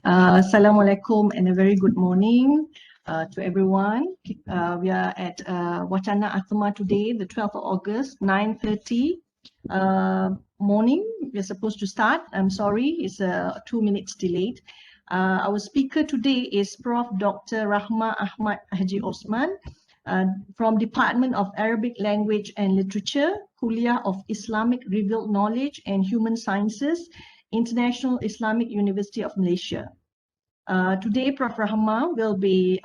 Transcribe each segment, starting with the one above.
Assalamualaikum and a very good morning to everyone. We are at Wacana ATMA today, the 12th of August, 9:30 morning. We're supposed to start. I'm sorry, it's 2 minutes delayed. Our speaker today is Prof. Dr. Rahma Ahmad Haji Osman from Department of Arabic Language and Literature, Kuliah of Islamic Revealed Knowledge and Human Sciences, International Islamic University of Malaysia. Today, Prof. Rahma will be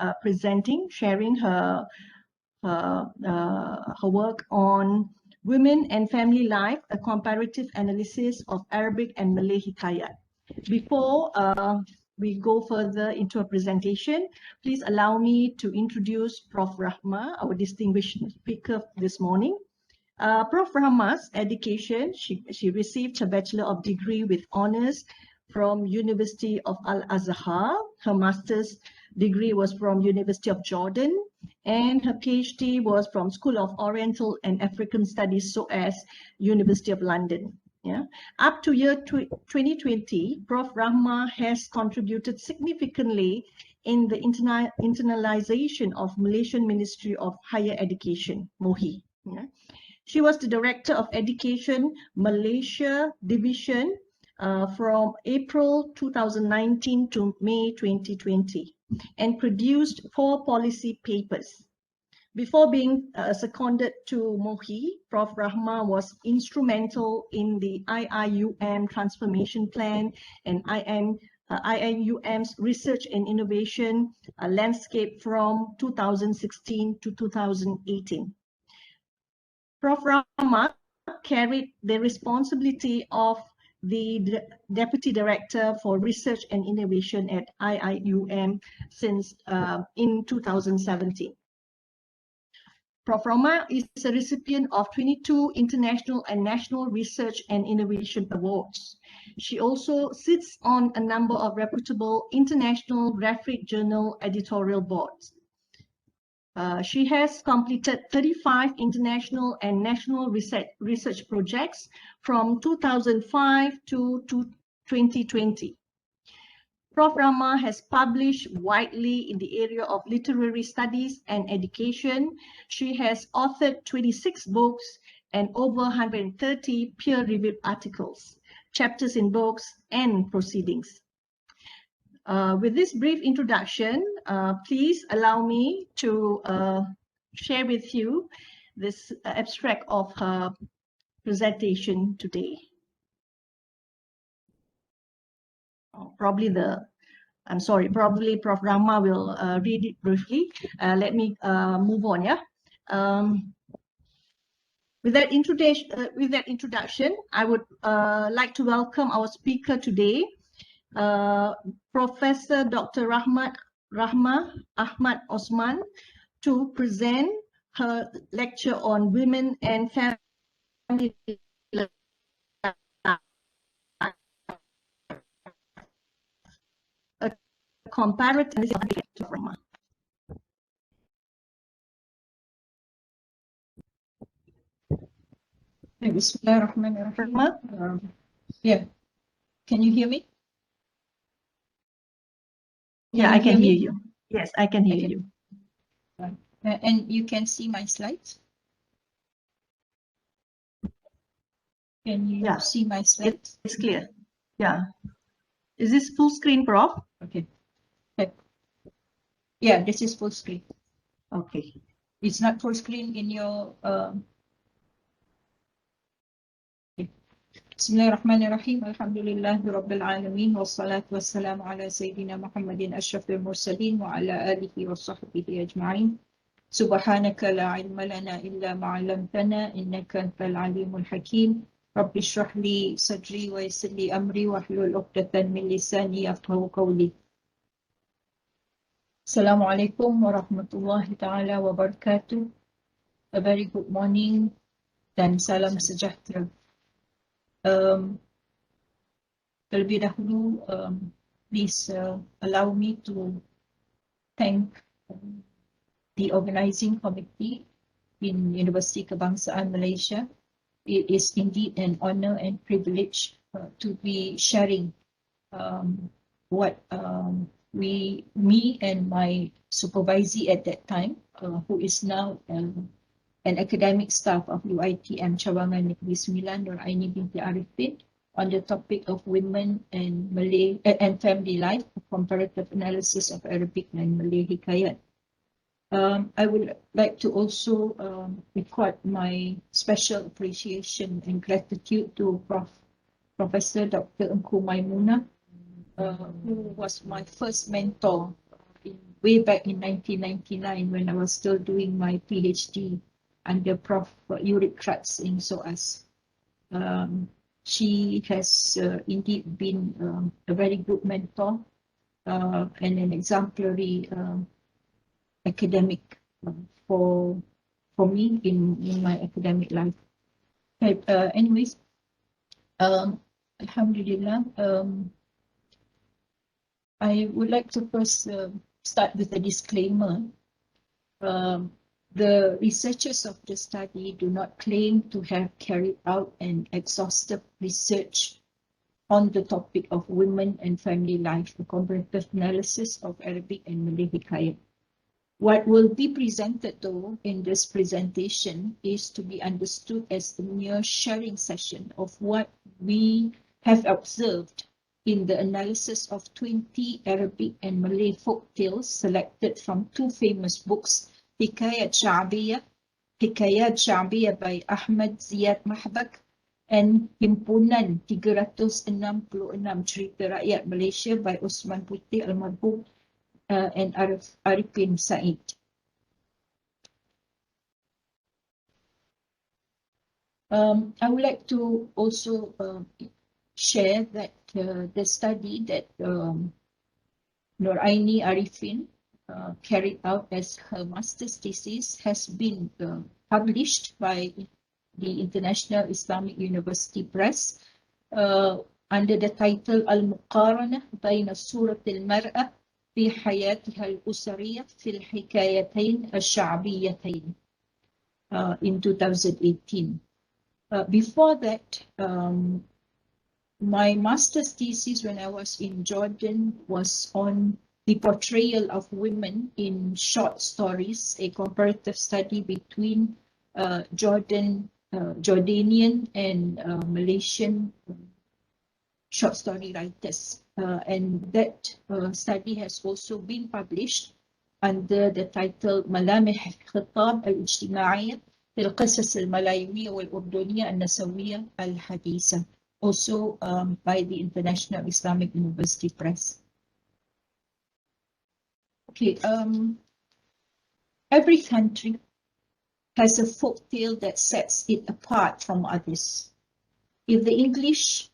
sharing her work on Women and Family Life, a comparative analysis of Arabic and Malay Hikayat. Before we go further into a presentation, please allow me to introduce Prof. Rahma, our distinguished speaker this morning. Prof. Rahma's education, she received her Bachelor of Degree with Honours from University of Al-Azhar. Her Master's degree was from University of Jordan, and her PhD was from School of Oriental and African Studies, so as University of London. Yeah. Up to year 2020, Prof. Rahma has contributed significantly in the internalization of Malaysian Ministry of Higher Education, MOHI. Yeah. She was the Director of Education Malaysia Division from April 2019 to May 2020 and produced 4 policy papers. Before being seconded to MOHI, Prof. Rahma was instrumental in the IIUM Transformation Plan and IIUM's Research and Innovation landscape from 2016 to 2018. Prof. Rahma carried the responsibility of the Deputy Director for Research and Innovation at IIUM since in 2017. Prof. Rahma is a recipient of 22 international and national research and innovation awards. She also sits on a number of reputable international graphic journal editorial boards. She has completed 35 international and national research projects from 2005 to 2020. Prof. Rahma has published widely in the area of literary studies and education. She has authored 26 books and over 130 peer-reviewed articles, chapters in books, and proceedings. With this brief introduction, please allow me to share with you this abstract of her presentation today. Probably Prof. Rahma will read it briefly. Let me move on, yeah? With that introduction, I would like to welcome our speaker today, Professor Dr. Rahma Ahmad Osman, to present her lecture on women and family life, a comparative Rahma. Bismillahirrahmanirrahim. Yeah, can you hear me? Yeah, I can hear you. Yes, I can hear you. And you can see my slides? Can you see my slides? It's clear. Yeah. Is this full screen, Prof? Okay. Yeah, this is full screen. Okay. It's not full screen in your... Bismillahirrahmanirrahim. Alhamdulillahi Rabbil Alameen. Wassalatu wassalamu ala Sayyidina Muhammadin Ashrafil Mursaleen wa ala alihi wa sahbihi ajma'in. Subhanaka la ilma lana illa ma'alamtana innaka antal alimul hakim. Rabbi shrah li sadri wa yassir li amri wa hlul 'uqdatan min lisani yafqahu qawli. Assalamualaikum warahmatullahi ta'ala wabarakatuh. A very good morning dan salam sejahtera. Terlebih dahulu, please allow me to thank the organizing committee in Universiti Kebangsaan Malaysia. It is indeed an honor and privilege to be sharing what me and my supervisee at that time, who is now an academic staff of UITM Cawangan Negeri Sembilan, Nur Aini binti Arifin, on the topic of women and Malay and family life, a comparative analysis of Arabic and Malay Hikayat. I would like to also record my special appreciation and gratitude to Professor Dr. Engku Maimuna, who was my first mentor way back in 1999 when I was still doing my PhD under Prof. Yurik Kratz in SOAS. She has indeed been a very good mentor and an exemplary academic for me in my academic life. But, anyways, Alhamdulillah, I would like to first start with a disclaimer. The researchers of the study do not claim to have carried out an exhaustive research on the topic of women and family life, a comparative analysis of Arabic and Malay Hikayat. What will be presented though in this presentation is to be understood as a mere sharing session of what we have observed in the analysis of 20 Arabic and Malay folk tales selected from two famous books, Hikayat Sha'biyah by Ahmad Ziyad Mahbak and Himpunan 366 Cerita Rakyat Malaysia by Osman Putih Almarhum and Arifin Said. I would like to also share that the study that Nur Aini Arifin carried out as her master's thesis has been published by the International Islamic University Press under the title Al-Muqarana Bayna Surat al-Mar'a في حياتها الأسرية في الحكايتين الشعبيتين in 2018. Before that, my master's thesis when I was in Jordan was on the portrayal of women in short stories, a comparative study between Jordanian and Malaysian short story writers. And that study has also been published under the title ملامح الخطاب الاجتماعية في القصص الملايوية والأردنية النسوية الحديثة, also by the International Islamic University Press. Okay, every country has a folk tale that sets it apart from others. If the English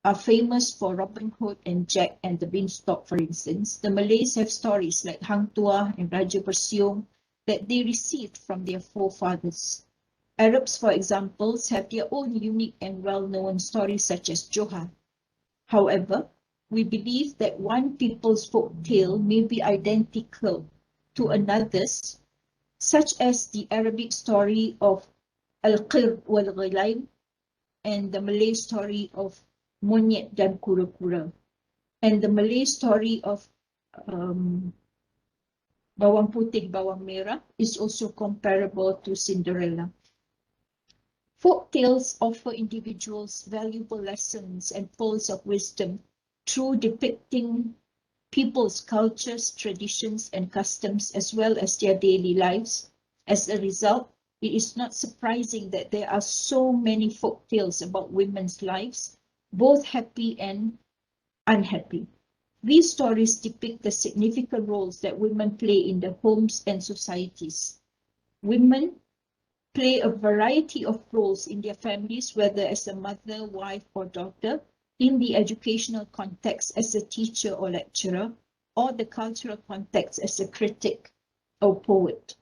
are famous for Robin Hood and Jack and the Beanstalk, for instance, the Malays have stories like Hang Tuah and Raja Bersiung that they received from their forefathers. Arabs, for example, have their own unique and well-known stories such as Johar. However, we believe that one people's folk tale may be identical to another's, such as the Arabic story of Al-Qir wal-Ghilaim and the Malay story of Monyet dan Kura-Kura, and the Malay story of Bawang Putih, Bawang Merah is also comparable to Cinderella. Folk tales offer individuals valuable lessons and pearls of wisdom through depicting people's cultures, traditions, and customs, as well as their daily lives. As a result, it is not surprising that there are so many folk tales about women's lives, both happy and unhappy. These stories depict the significant roles that women play in the homes and societies. Women play a variety of roles in their families, whether as a mother, wife, or daughter, in the educational context as a teacher or lecturer, or the cultural context as a critic or poet.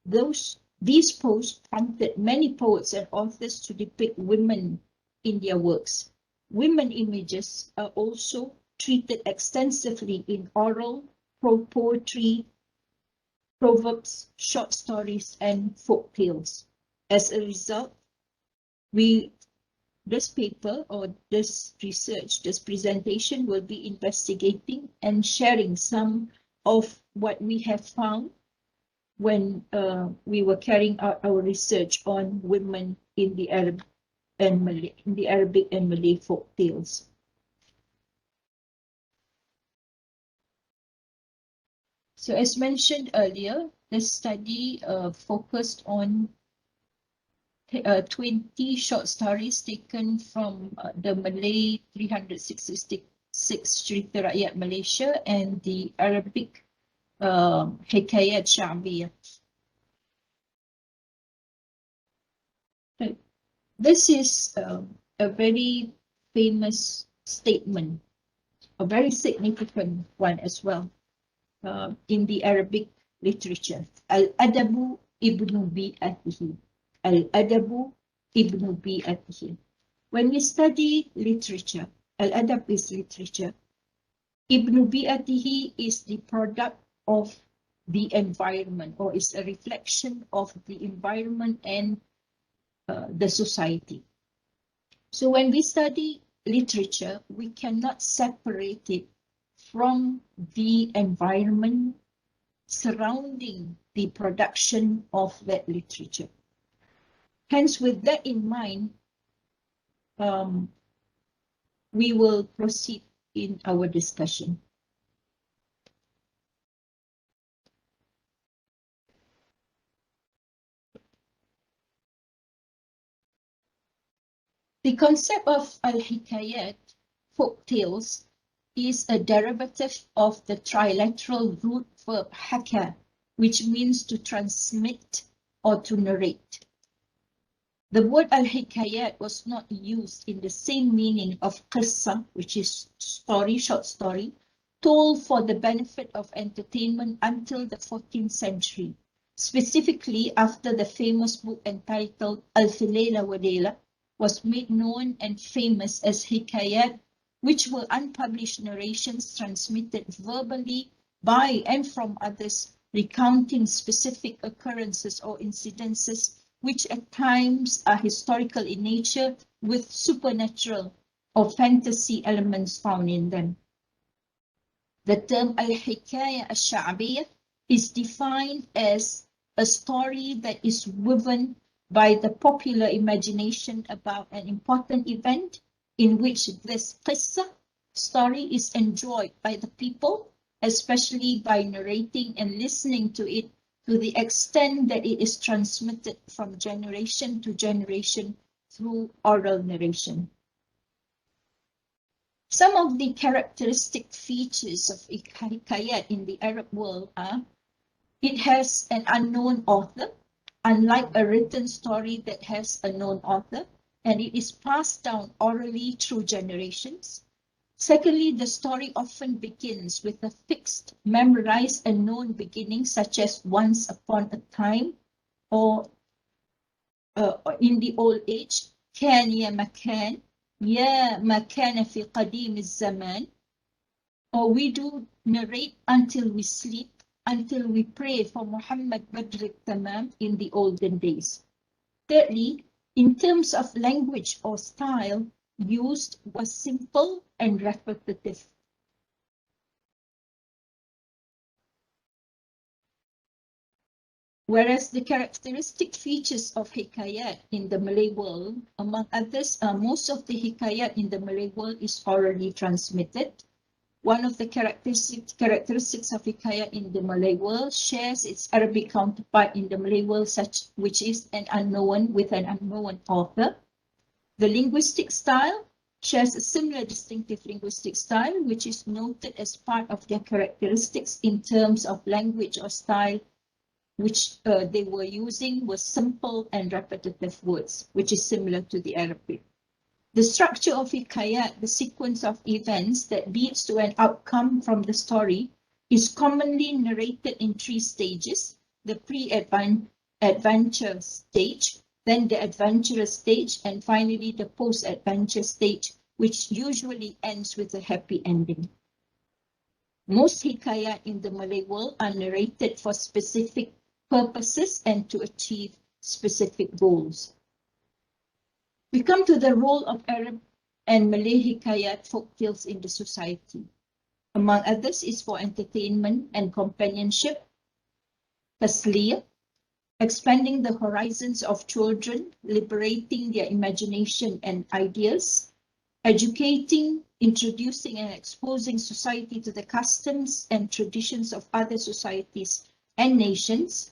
These posts prompted many poets and authors to depict women in their works. Women images are also treated extensively in oral, poetry, proverbs, short stories, and folk tales. As a result, we this paper or this research, this presentation will be investigating and sharing some of what we have found when we were carrying out our research on women in the Arabic and Malay folk tales. So as mentioned earlier, this study focused on 20 short stories taken from the Malay 366 Cerita Rakyat Malaysia and the Arabic Hikayat Sya'biyah. This is a very famous statement, a very significant one as well in the Arabic literature. Al-Adabu ibnu bi'atihi. Al-Adabu ibnu bi'atihi. When we study literature, Al-Adab is literature. Ibnu bi'atihi is the product of the environment, or is a reflection of the environment and the society. So when we study literature, we cannot separate it from the environment surrounding the production of that literature. Hence, with that in mind, we will proceed in our discussion. The concept of al-hikayat, folk tales, is a derivative of the trilateral root verb haka, which means to transmit or to narrate. The word al-hikayat was not used in the same meaning of qissa, which is story, short story, told for the benefit of entertainment until the 14th century, specifically after the famous book entitled Alf Layla wa Layla was made known and famous as Hikayat, which were unpublished narrations transmitted verbally by and from others, recounting specific occurrences or incidences which at times are historical in nature with supernatural or fantasy elements found in them. The term al-hikayah al-sha'biyah is defined as a story that is woven by the popular imagination about an important event in which this qissa story is enjoyed by the people, especially by narrating and listening to it to the extent that it is transmitted from generation to generation through oral narration. Some of the characteristic features of Hikayat in the Arab world are: it has an unknown author, unlike a written story that has a known author, and it is passed down orally through generations. Secondly, the story often begins with a fixed, memorized and known beginning, such as once upon a time, or in the old age, كان يا مكان, يا مكان في قديم الزمان. Or we do narrate until we sleep, until we pray for Muhammad Badr al-Tamam in the olden days. Thirdly, in terms of language or style, used was simple and repetitive. Whereas the characteristic features of Hikayat in the Malay world, among others, most of the Hikayat in the Malay world is orally transmitted. One of the characteristics of Hikayat in the Malay world shares its Arabic counterpart in the Malay world, which is an unknown with an unknown author. The linguistic style shares a similar distinctive linguistic style, which is noted as part of their characteristics in terms of language or style, which they were using was simple and repetitive words, which is similar to the Arabic. The structure of Hikayat, the sequence of events that leads to an outcome from the story, is commonly narrated in 3 stages: the pre-adventure stage, then the adventurous stage, and finally the post-adventure stage, which usually ends with a happy ending. Most Hikayat in the Malay world are narrated for specific purposes and to achieve specific goals. We come to the role of Arab and Malay Hikayat folktales in the society. Among others is for entertainment and companionship, tasleer, expanding the horizons of children, liberating their imagination and ideas, educating, introducing and exposing society to the customs and traditions of other societies and nations.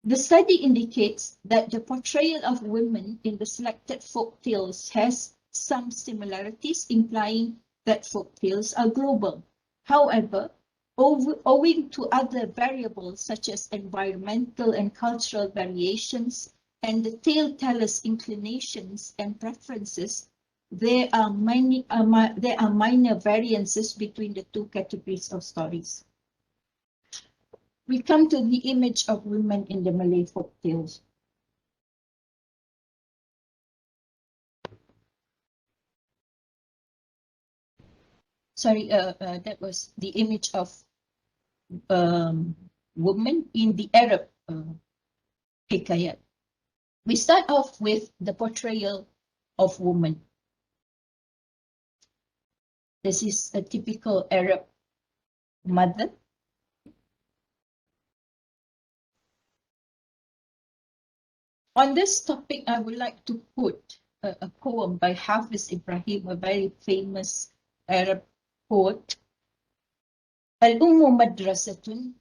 The study indicates that the portrayal of women in the selected folk tales has some similarities, implying that folk tales are global. However, owing to other variables such as environmental and cultural variations and the tale teller's inclinations and preferences, there are minor variances between the two categories of stories. We come to the image of women in the Malay folk tales. Sorry, that was the image of women in the Arab Hikayat. We start off with the portrayal of woman. This is a typical Arab mother. On this topic, I would like to quote a poem by Hafiz Ibrahim, a very famous Arab poet. الأم مدرسة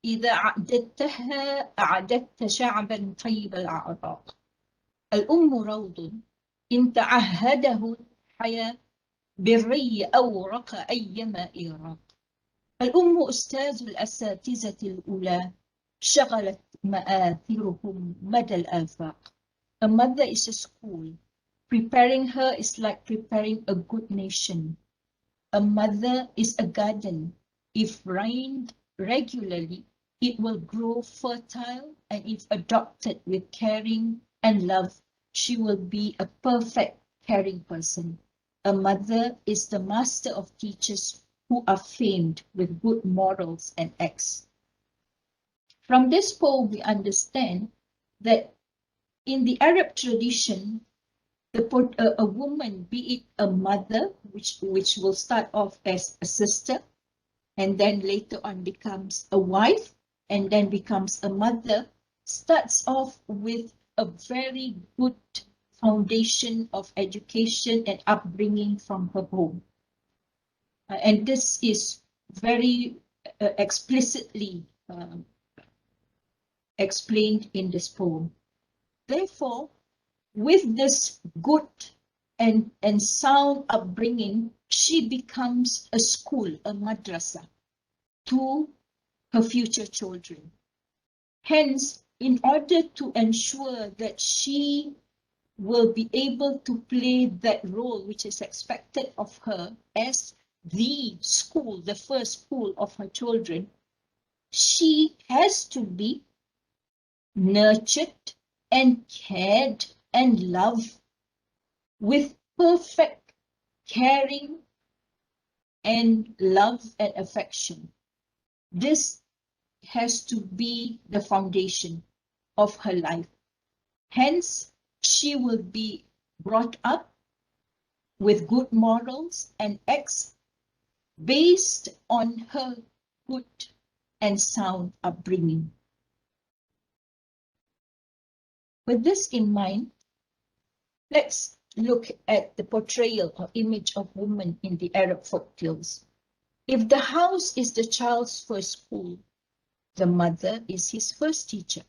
إذا أعددتها أعددت شعبا طيب الأعراق. الأم روض إن تعهده الحياة بالري أورق أيما إغراق. الأم أستاذ الأساتذة الأولى شغلت مآثرهم مدى الآفاق. A mother is a school. Preparing her is like preparing a good nation. A mother is a garden. If rained regularly, it will grow fertile, and if adopted with caring and love, she will be a perfect caring person. A mother is the master of teachers who are famed with good morals and acts. From this poem, we understand that in the Arab tradition, a woman, be it a mother, which will start off as a sister, and then later on becomes a wife, and then becomes a mother, starts off with a very good foundation of education and upbringing from her home. And this is very explicitly explained in this poem. Therefore, with this good and sound upbringing, she becomes a school, a madrasa, to her future children. Hence, in order to ensure that she will be able to play that role which is expected of her as the school, the first school of her children, she has to be nurtured and cared and loved with perfect caring and love and affection. This has to be the foundation of her life. Hence, she will be brought up with good morals and acts based on her good and sound upbringing. With this in mind, let's look at the portrayal or image of woman in the Arab folktales. If the house is the child's first school, the mother is his first teacher.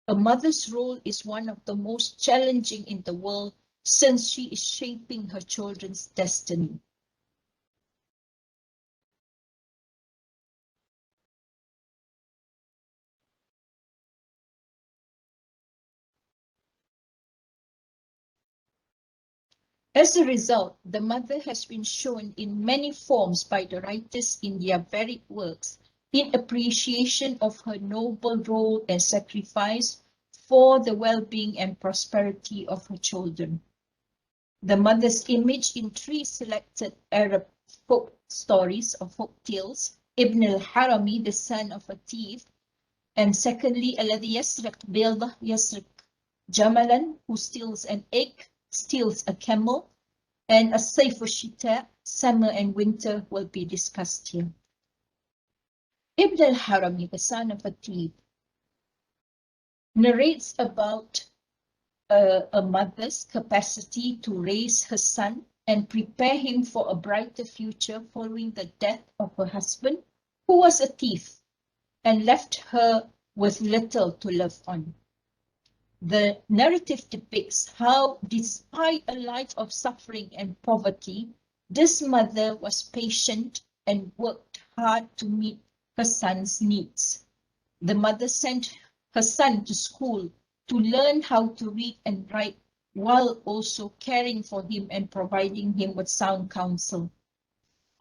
A mother's role is one of the most challenging in the world since she is shaping her children's destiny. As a result, the mother has been shown in many forms by the writers in their varied works in appreciation of her noble role and sacrifice for the well-being and prosperity of her children. The mother's image in three selected Arab folk stories or folk tales, Ibn al-Harami, the son of a thief, and secondly, الذي يسرق بيضة يسرق Jamalan, who steals an egg, steals a camel, and a Sayf al-Shita, summer and winter, will be discussed here. Ibn al-Harami, the son of a thief, narrates about a mother's capacity to raise her son and prepare him for a brighter future following the death of her husband, who was a thief and left her with little to live on. The narrative depicts how, despite a life of suffering and poverty, this mother was patient and worked hard to meet her son's needs. The mother sent her son to school to learn how to read and write, while also caring for him and providing him with sound counsel.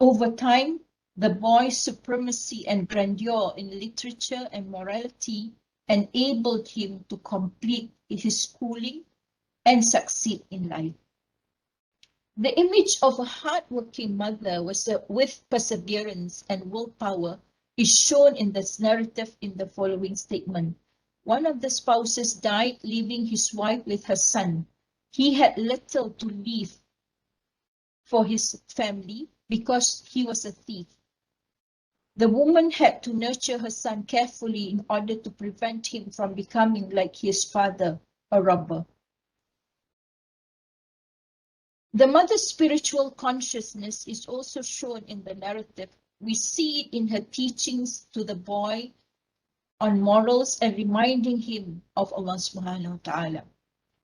Over time, the boy's supremacy and grandeur in literature and morality enabled him to complete his schooling and succeed in life. The image of a hardworking mother with perseverance and willpower is shown in this narrative in the following statement. One of the spouses died, leaving his wife with her son. He had little to leave for his family because he was a thief. The woman had to nurture her son carefully in order to prevent him from becoming like his father, a robber. The mother's spiritual consciousness is also shown in the narrative. We see it in her teachings to the boy on morals and reminding him of Allah subhanahu wa ta'ala.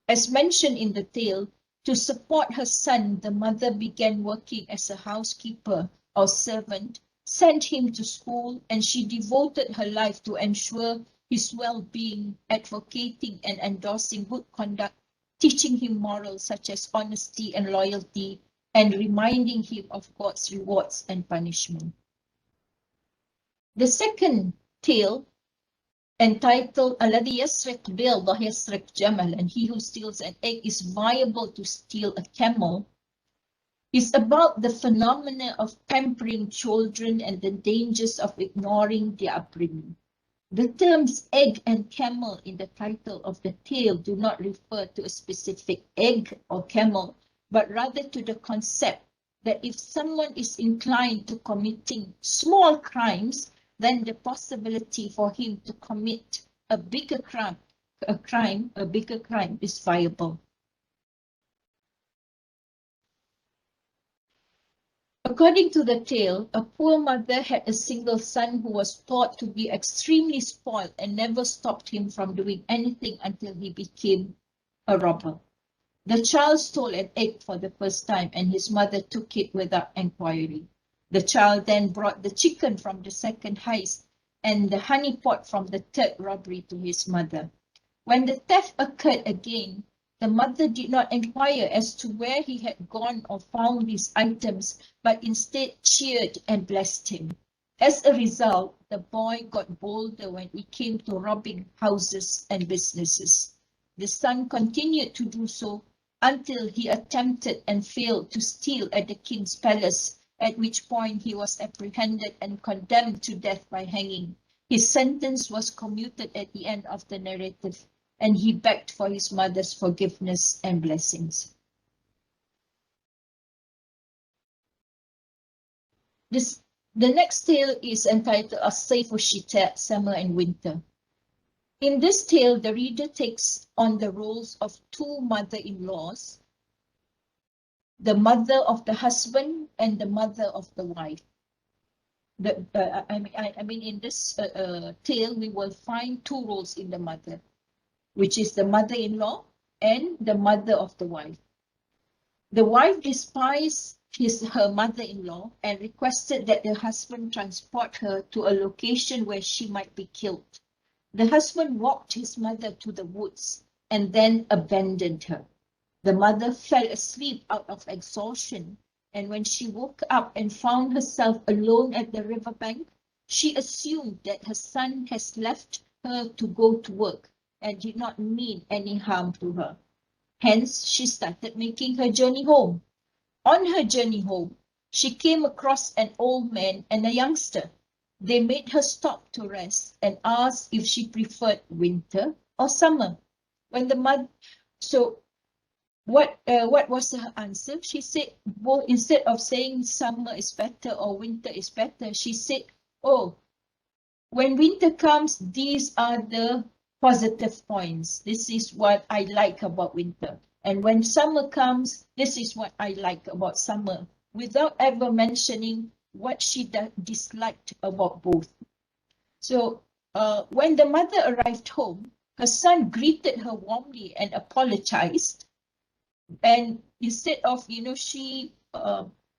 As mentioned in the tale, to support her son, the mother began working as a housekeeper or servant, sent him to school, and she devoted her life to ensure his well-being, advocating and endorsing good conduct, teaching him morals such as honesty and loyalty, and reminding him of God's rewards and punishment. The second tale, entitled Alladhi Yasriq Bildah Yasriq Jamal, and he who steals an egg is viable to steal a camel, is about the phenomena of pampering children and the dangers of ignoring their upbringing. The terms egg and camel in the title of the tale do not refer to a specific egg or camel, but rather to the concept that if someone is inclined to committing small crimes, then the possibility for him to commit a bigger crime is viable. According to the tale, a poor mother had a single son who was thought to be extremely spoiled and never stopped him from doing anything until he became a robber. The child stole an egg for the first time and his mother took it without inquiry. The child then brought the chicken from the second heist and the honey pot from the third robbery to his mother. When the theft occurred again, the mother did not inquire as to where he had gone or found these items, but instead cheered and blessed him. As a result, the boy got bolder when it came to robbing houses and businesses. The son continued to do so until he attempted and failed to steal at the king's palace, at which point he was apprehended and condemned to death by hanging. His sentence was commuted at the end of the narrative, and he begged for his mother's forgiveness and blessings. The next tale is entitled As-Sayf al-Shita, Summer and Winter. In this tale, the reader takes on the roles of two mother-in-laws, the mother of the husband and the mother of the wife. In this tale, we will find two roles in the mother, which is the mother-in-law and the mother of the wife. The wife despised her mother-in-law and requested that the husband transport her to a location where she might be killed. The husband walked his mother to the woods and then abandoned her. The mother fell asleep out of exhaustion, and when she woke up and found herself alone at the riverbank, she assumed that her son has left her to go to work and did not mean any harm to her. Hence, she started making her journey home. On her journey home, she came across an old man and a youngster. They made her stop to rest and asked if she preferred winter or summer. when the mother, so what was her answer? She said, well, instead of saying summer is better or winter is better, she said, oh, when winter comes, these are the positive points. This is what I like about winter. And when summer comes, this is what I like about summer, without ever mentioning what she disliked about both. So when the mother arrived home, her son greeted her warmly and apologized. And instead of, she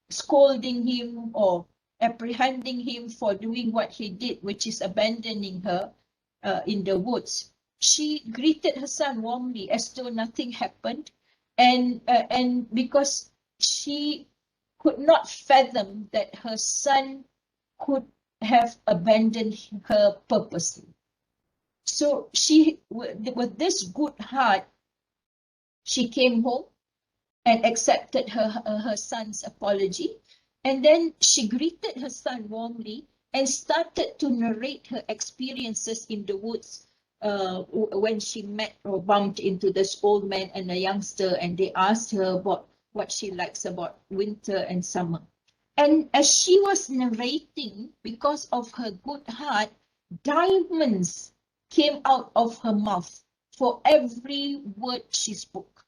scolding him or apprehending him for doing what he did, which is abandoning her in the woods, she greeted her son warmly as though nothing happened. And because she could not fathom that her son could have abandoned her purposely. So she, with this good heart, she came home and accepted her son's apology. And then she greeted her son warmly and started to narrate her experiences in the woods when she met or bumped into this old man and a youngster, and they asked her about what she likes about winter and summer. And as she was narrating, because of her good heart, diamonds came out of her mouth for every word she spoke.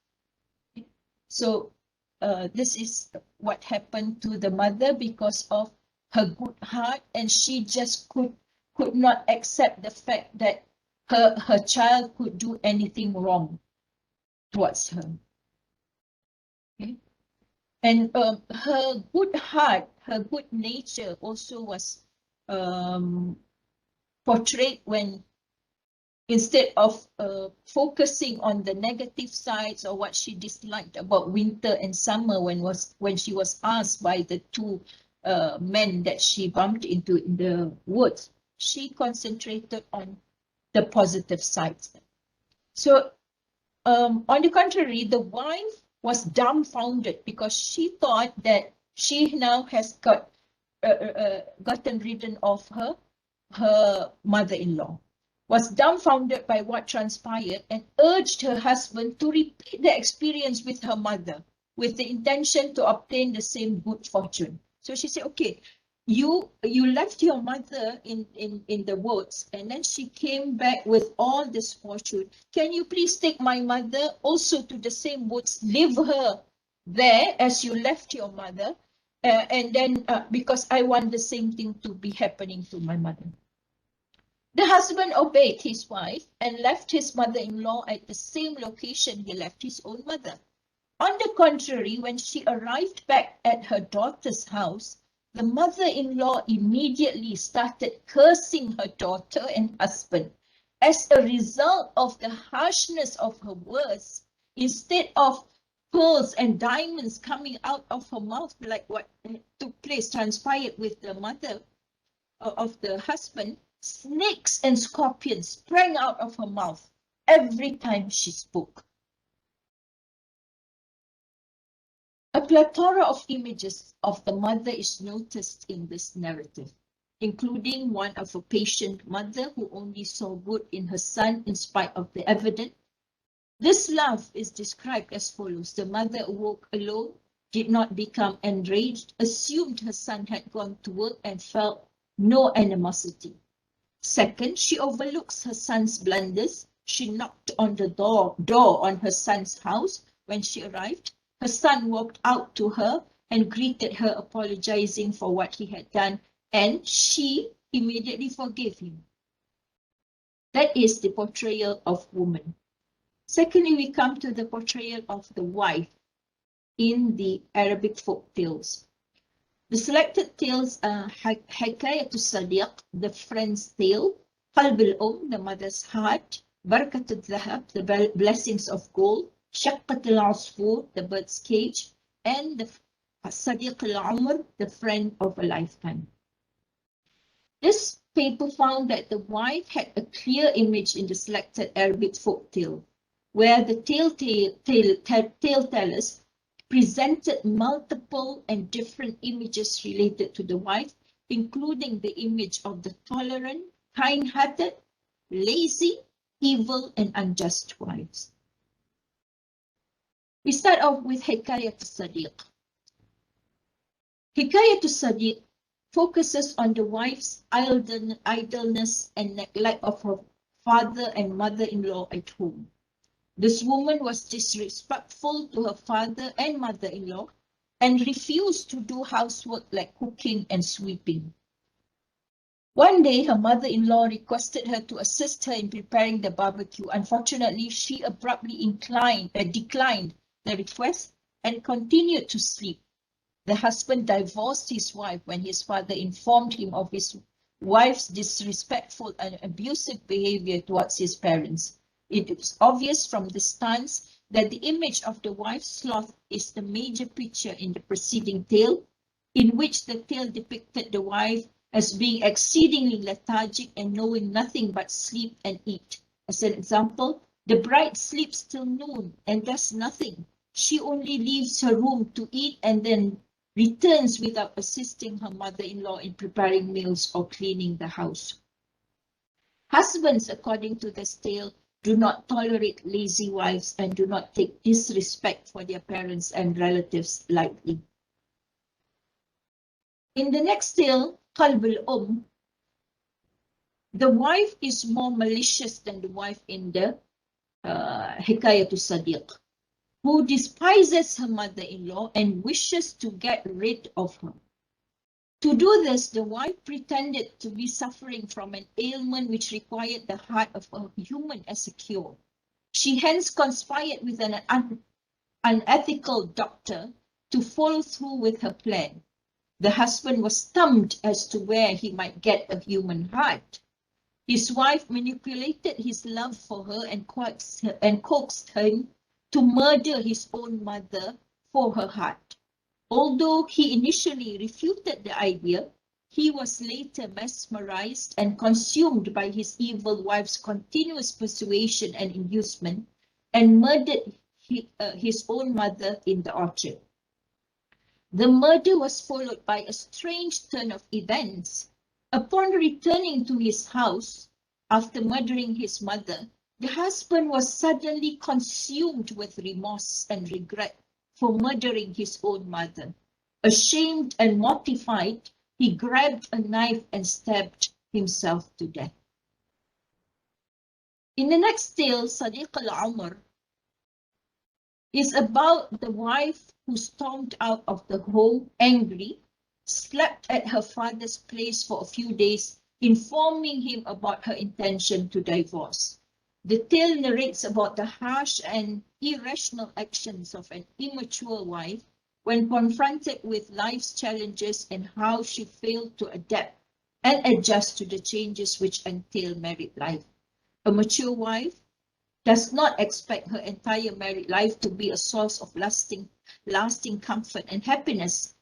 So this is what happened to the mother because of her good heart, and she just could not accept the fact that her child could do anything wrong towards her. Okay? And her good heart, her good nature also was portrayed when, instead of focusing on the negative sides or what she disliked about winter and summer, when she was asked by the two men that she bumped into in the woods, she concentrated on the positive sides. So on the contrary, the wife was dumbfounded because she thought that she now has gotten rid of her mother-in-law, was dumbfounded by what transpired, and urged her husband to repeat the experience with her mother with the intention to obtain the same good fortune. So she said, okay, you left your mother in the woods, and then she came back with all this fortune. Can you please take my mother also to the same woods, leave her there as you left your mother, and then because I want the same thing to be happening to my mother. The husband obeyed his wife and left his mother-in-law at the same location he left his own mother. On the contrary, when she arrived back at her daughter's house, the mother-in-law immediately started cursing her daughter and husband. As a result of the harshness of her words, instead of pearls and diamonds coming out of her mouth, like what took place, transpired with the mother of the husband, snakes and scorpions sprang out of her mouth every time she spoke. A plethora of images of the mother is noticed in this narrative, including one of a patient mother who only saw good in her son in spite of the evidence. This love is described as follows. The mother awoke alone, did not become enraged, assumed her son had gone to work, and felt no animosity. Second, she overlooks her son's blunders. She knocked on the door on her son's house. When she arrived, her son walked out to her and greeted her, apologizing for what he had done, and she immediately forgave him. That is the portrayal of woman. Secondly, we come to the portrayal of the wife in the Arabic folk tales. The selected tales are Hikayat Sadiq, the friend's tale, Qalb al-Um, the mother's heart, Barakat al-Dhahab, the blessings of gold, Shaqqat al-Asfur, the bird's cage, and the Sadiq al-Umr, the friend of a lifetime. This paper found that the wife had a clear image in the selected Arabic folk tale, where the tale-tellers presented multiple and different images related to the wife, including the image of the tolerant, kind-hearted, lazy, evil, and unjust wives. We start off with Hikayat Sadiq. Hikayat Sadiq focuses on the wife's idleness and neglect of her father and mother-in-law at home. This woman was disrespectful to her father and mother-in-law and refused to do housework like cooking and sweeping. One day, her mother-in-law requested her to assist her in preparing the barbecue. Unfortunately, she abruptly declined the request and continued to sleep. The husband divorced his wife when his father informed him of his wife's disrespectful and abusive behavior towards his parents. It is obvious from the stance that the image of the wife's sloth is the major picture in the preceding tale, in which the tale depicted the wife as being exceedingly lethargic and knowing nothing but sleep and eat. As an example, the bride sleeps till noon and does nothing. She only leaves her room to eat and then returns without assisting her mother-in-law in preparing meals or cleaning the house. Husbands, according to this tale, do not tolerate lazy wives and do not take disrespect for their parents and relatives lightly. In the next tale, Qalb al-Umm, the wife is more malicious than the wife in the Hikayat Sadiq, who despises her mother-in-law and wishes to get rid of her. To do this, the wife pretended to be suffering from an ailment which required the heart of a human as a cure. She hence conspired with an unethical doctor to follow through with her plan. The husband was stumped as to where he might get a human heart. His wife manipulated his love for her and coaxed him to murder his own mother for her heart. Although he initially refuted the idea, he was later mesmerized and consumed by his evil wife's continuous persuasion and inducement, and murdered his own mother in the orchard. The murder was followed by a strange turn of events. Upon returning to his house, after murdering his mother, the husband was suddenly consumed with remorse and regret for murdering his own mother. Ashamed and mortified, he grabbed a knife and stabbed himself to death. In the next tale, Sadiq al-Umar is about the wife who stormed out of the home angry, slept at her father's place for a few days, informing him about her intention to divorce. The tale narrates about the harsh and irrational actions of an immature wife when confronted with life's challenges and how she failed to adapt and adjust to the changes which entail married life. A mature wife does not expect her entire married life to be a source of lasting comfort and happiness.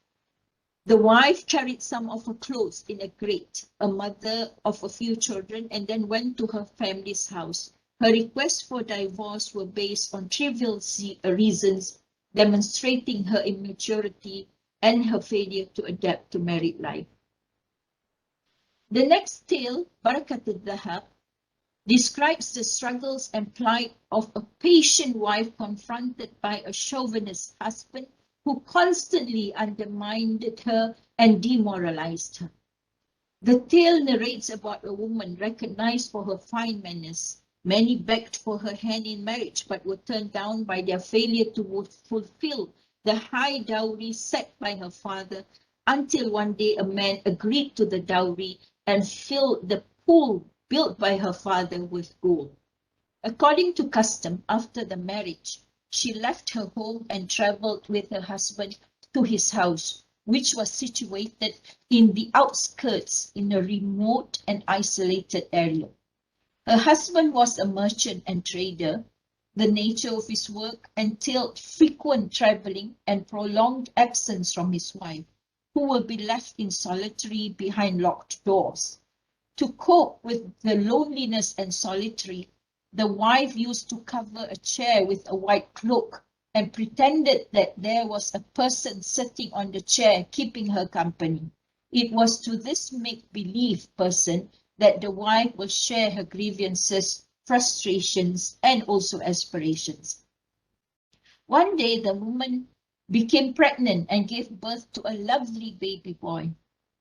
The wife carried some of her clothes in a grate, a mother of a few children, and then went to her family's house. Her requests for divorce were based on trivial reasons, demonstrating her immaturity and her failure to adapt to married life. The next tale, Barakat al-Dhahab, describes the struggles and plight of a patient wife confronted by a chauvinist husband who constantly undermined her and demoralized her. The tale narrates about a woman recognized for her fine manners. Many begged for her hand in marriage but were turned down by their failure to fulfill the high dowry set by her father, until one day a man agreed to the dowry and filled the pool built by her father with gold. According to custom, after the marriage, she left her home and traveled with her husband to his house, which was situated in the outskirts in a remote and isolated area. Her husband was a merchant and trader. The nature of his work entailed frequent traveling and prolonged absence from his wife, who would be left in solitary behind locked doors. To cope with the loneliness and solitude, the wife used to cover a chair with a white cloak and pretended that there was a person sitting on the chair keeping her company. It was to this make-believe person that the wife will share her grievances, frustrations, and also aspirations. One day, the woman became pregnant and gave birth to a lovely baby boy.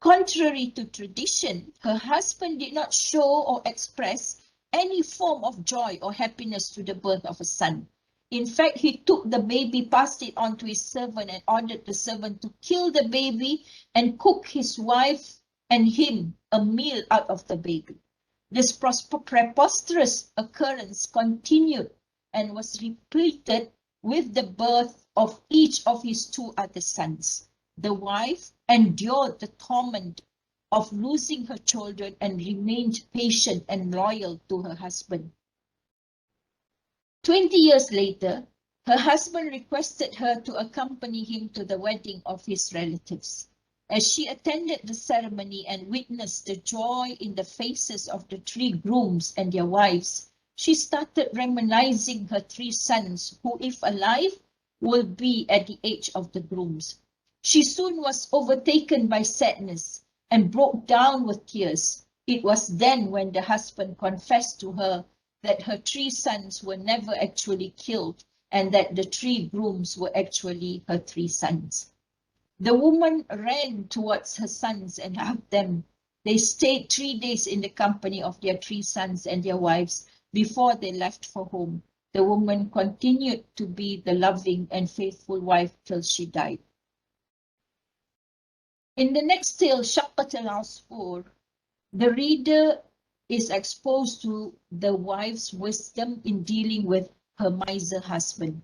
Contrary to tradition, her husband did not show or express any form of joy or happiness to the birth of a son. In fact, he took the baby, passed it on to his servant, and ordered the servant to kill the baby and cook his wife and him a meal out of the baby. This preposterous occurrence continued and was repeated with the birth of each of his two other sons. The wife endured the torment of losing her children and remained patient and loyal to her husband. 20 years later, her husband requested her to accompany him to the wedding of his relatives. As she attended the ceremony and witnessed the joy in the faces of the three grooms and their wives, she started reminiscing her three sons who, if alive, will be at the age of the grooms. She soon was overtaken by sadness and broke down with tears. It was then when the husband confessed to her that her three sons were never actually killed and that the three grooms were actually her three sons. The woman ran towards her sons and hugged them. They stayed 3 days in the company of their three sons and their wives before they left for home. The woman continued to be the loving and faithful wife till she died. In the next tale, Shaqqat al-Asfur, the reader is exposed to the wife's wisdom in dealing with her miser husband.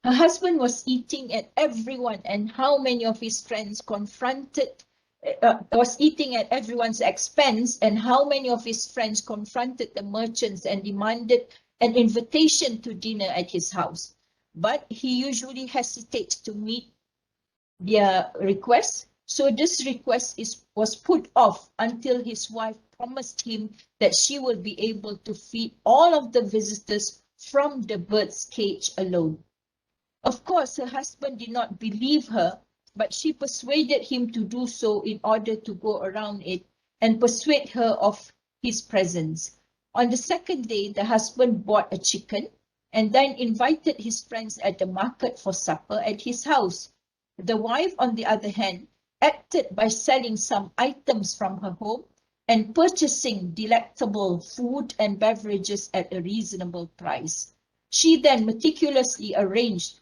Her husband was eating at everyone and how many of his friends was eating at everyone's expense, and how many of his friends confronted the merchants and demanded an invitation to dinner at his house. But he usually hesitates to meet their requests. So this request was put off until his wife promised him that she will be able to feed all of the visitors from the bird's cage alone. Of course, her husband did not believe her, but she persuaded him to do so in order to go around it and persuade her of his presence. On the second day, the husband bought a chicken and then invited his friends at the market for supper at his house. The wife, on the other hand, acted by selling some items from her home and purchasing delectable food and beverages at a reasonable price. She then meticulously arranged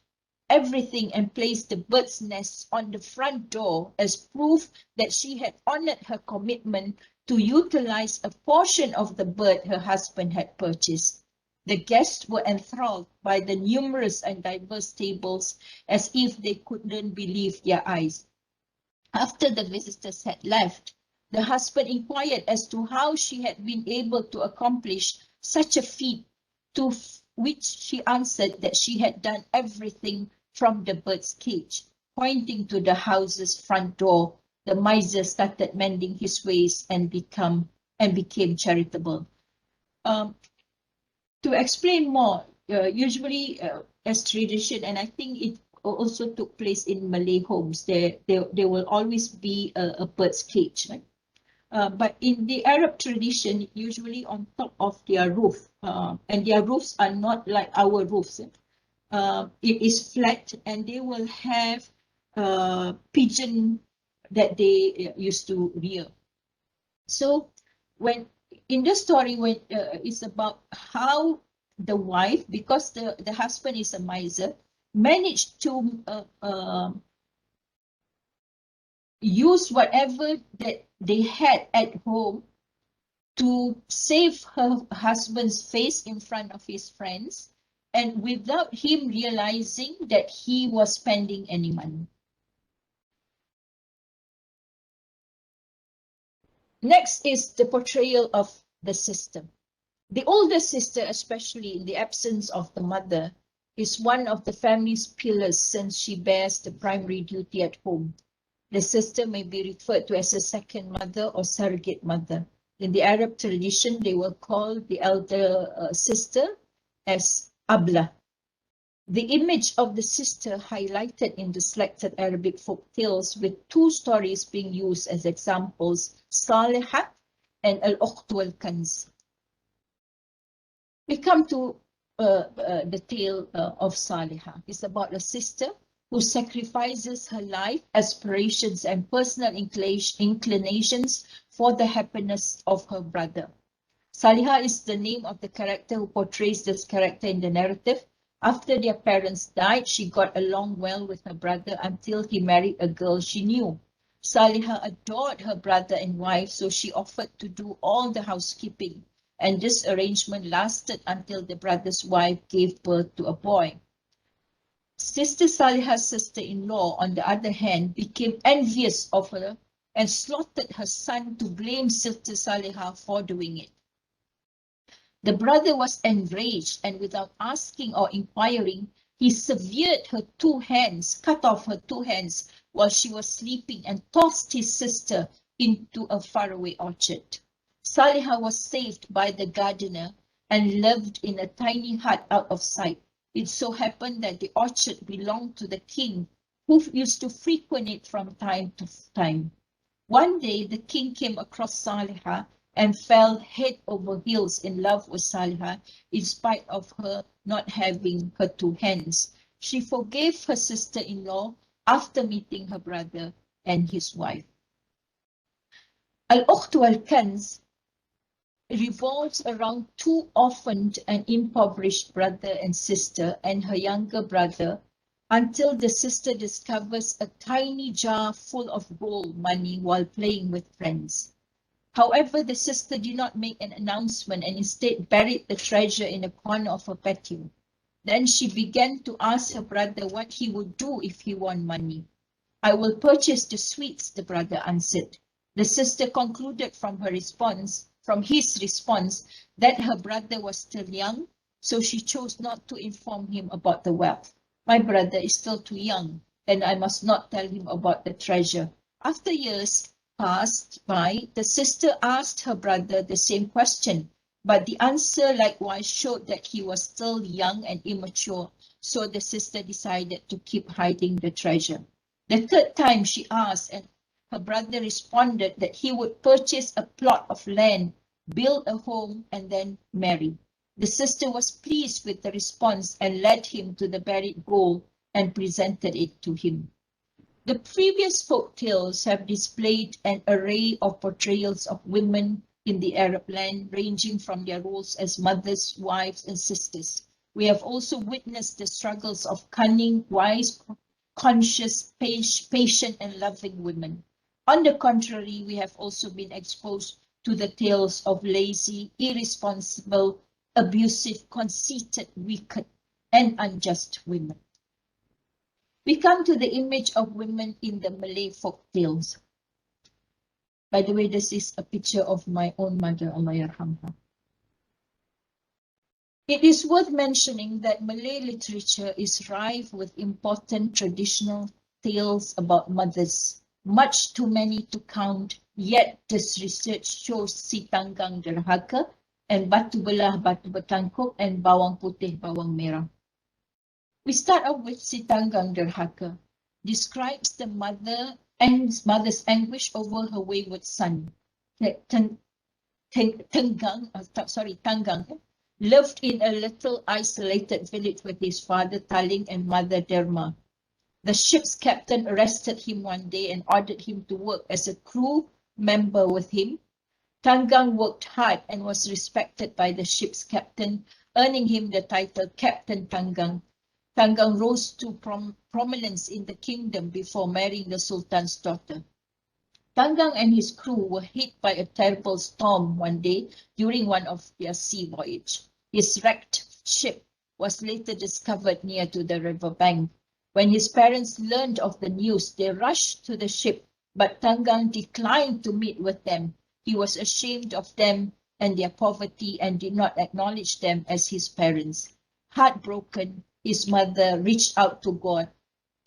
everything and placed the bird's nest on the front door as proof that she had honored her commitment to utilize a portion of the bird her husband had purchased. The guests were enthralled by the numerous and diverse tables as if they couldn't believe their eyes. After the visitors had left, the husband inquired as to how she had been able to accomplish such a feat, to which she answered that she had done everything from the bird's cage. Pointing to the house's front door, the miser started mending his ways and became charitable. To explain more, usually as tradition, and I think it also took place in Malay homes, there will always be a bird's cage, right? But in the Arab tradition, usually on top of their roof, and their roofs are not like our roofs. It is flat, and they will have pigeon that they used to rear. So when in the story, when it's about how the wife, because the husband is a miser, managed to use whatever that they had at home to save her husband's face in front of his friends, and without him realizing that he was spending any money. Next is the portrayal of the sister. The older sister, especially in the absence of the mother, is one of the family's pillars since she bears the primary duty at home. The sister may be referred to as a second mother or surrogate mother. In the Arab tradition, they will call the elder sister as Abla. The image of the sister highlighted in the selected Arabic folk tales, with two stories being used as examples, Salihat and Al-Ukhtu al-Kanz. We come to the tale of Salihah. It's about a sister who sacrifices her life, aspirations, and personal inclinations for the happiness of her brother. Salihah is the name of the character who portrays this character in the narrative. After their parents died, she got along well with her brother until he married a girl she knew. Salihah adored her brother and wife, so she offered to do all the housekeeping, and this arrangement lasted until the brother's wife gave birth to a boy. Sister Salihah's sister-in-law, on the other hand, became envious of her and slaughtered her son to blame Sister Salihah for doing it. The brother was enraged, and without asking or inquiring, he severed her two hands, cut off her two hands while she was sleeping, and tossed his sister into a faraway orchard. Salihah was saved by the gardener and lived in a tiny hut out of sight. It so happened that the orchard belonged to the king, who used to frequent it from time to time. One day, the king came across Salihah and fell head over heels in love with Salihah, in spite of her not having her two hands. She forgave her sister-in-law after meeting her brother and his wife. Al-Ukhtu al-Kanz revolves around two orphaned and impoverished brother and sister and her younger brother, until the sister discovers a tiny jar full of gold money while playing with friends. However, the sister did not make an announcement and instead buried the treasure in a corner of her patio. Then she began to ask her brother what he would do if he won money. "I will purchase the sweets," the brother answered. The sister concluded from his response, that her brother was still young, so she chose not to inform him about the wealth. "My brother is still too young, and I must not tell him about the treasure." After years passed by, the sister asked her brother the same question, but the answer likewise showed that he was still young and immature, so the sister decided to keep hiding the treasure. The third time she asked, and her brother responded that he would purchase a plot of land, build a home, and then marry. The sister was pleased with the response and led him to the buried gold and presented it to him. The previous folk tales have displayed an array of portrayals of women in the Arab land, ranging from their roles as mothers, wives, and sisters. We have also witnessed the struggles of cunning, wise, conscious, patient, and loving women. On the contrary, we have also been exposed to the tales of lazy, irresponsible, abusive, conceited, wicked, and unjust women. We come to the image of women in the Malay folk tales. By the way, this is a picture of my own mother, Allah yarhamha. It is worth mentioning that Malay literature is rife with important traditional tales about mothers, much too many to count, yet this research shows si tanggang derhaka and batu belah batu bertangkup and bawang putih bawang merah. We start off with si tanggang derhaka, describes the mother's anguish over her wayward son. Tanggang lived in a little isolated village with his father Taling and mother Derma. The ship's captain arrested him one day and ordered him to work as a crew member with him. Tanggang worked hard and was respected by the ship's captain, earning him the title Captain Tanggang. Tanggang rose to prominence in the kingdom before marrying the Sultan's daughter. Tanggang and his crew were hit by a terrible storm one day during one of their sea voyage. His wrecked ship was later discovered near to the riverbank. When his parents learned of the news, they rushed to the ship, but Tanggang declined to meet with them. He was ashamed of them and their poverty and did not acknowledge them as his parents. Heartbroken, his mother reached out to God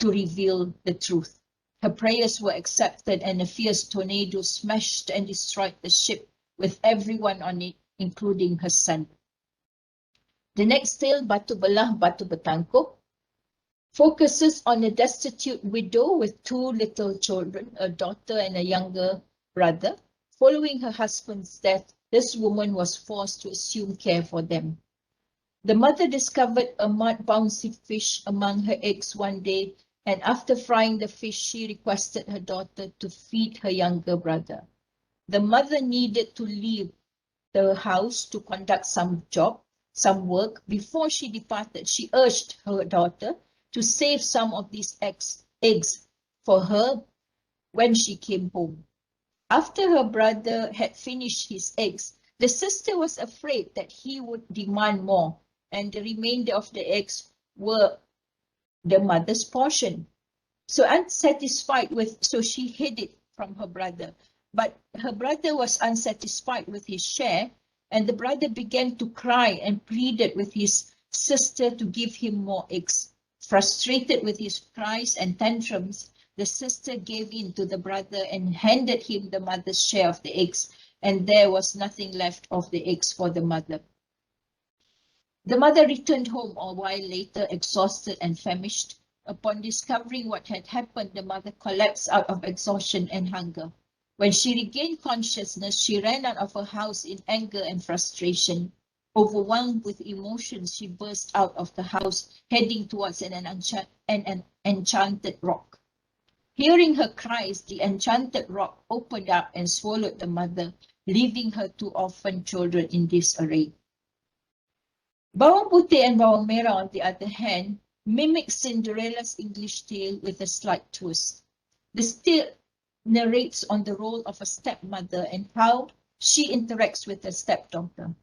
to reveal the truth. Her prayers were accepted and a fierce tornado smashed and destroyed the ship with everyone on it, including her son. The next tale, Batu Belah Batu Bertangkup, focuses on a destitute widow with two little children, a daughter and a younger brother. Following her husband's death, this woman was forced to assume care for them. The mother discovered a mud bouncy fish among her eggs one day, and after frying the fish, she requested her daughter to feed her younger brother. The mother needed to leave the house to conduct some work. Before she departed, she urged her daughter to save some of these eggs for her when she came home. After her brother had finished his eggs, the sister was afraid that he would demand more, and the remainder of the eggs were the mother's portion. So she hid it from her brother. But her brother was unsatisfied with his share, and the brother began to cry and pleaded with his sister to give him more eggs. Frustrated with his cries and tantrums, the sister gave in to the brother and handed him the mother's share of the eggs, and there was nothing left of the eggs for the mother. The mother returned home a while later, exhausted and famished. Upon discovering what had happened, the mother collapsed out of exhaustion and hunger. When she regained consciousness, she ran out of her house in anger and frustration. Overwhelmed with emotions, she burst out of the house, heading towards an enchanted rock. Hearing her cries, the enchanted rock opened up and swallowed the mother, leaving her two orphan children in disarray. Bawang Putih and Bawang Merah, on the other hand, mimic Cinderella's English tale with a slight twist. The tale narrates on the role of a stepmother and how she interacts with her stepdaughter.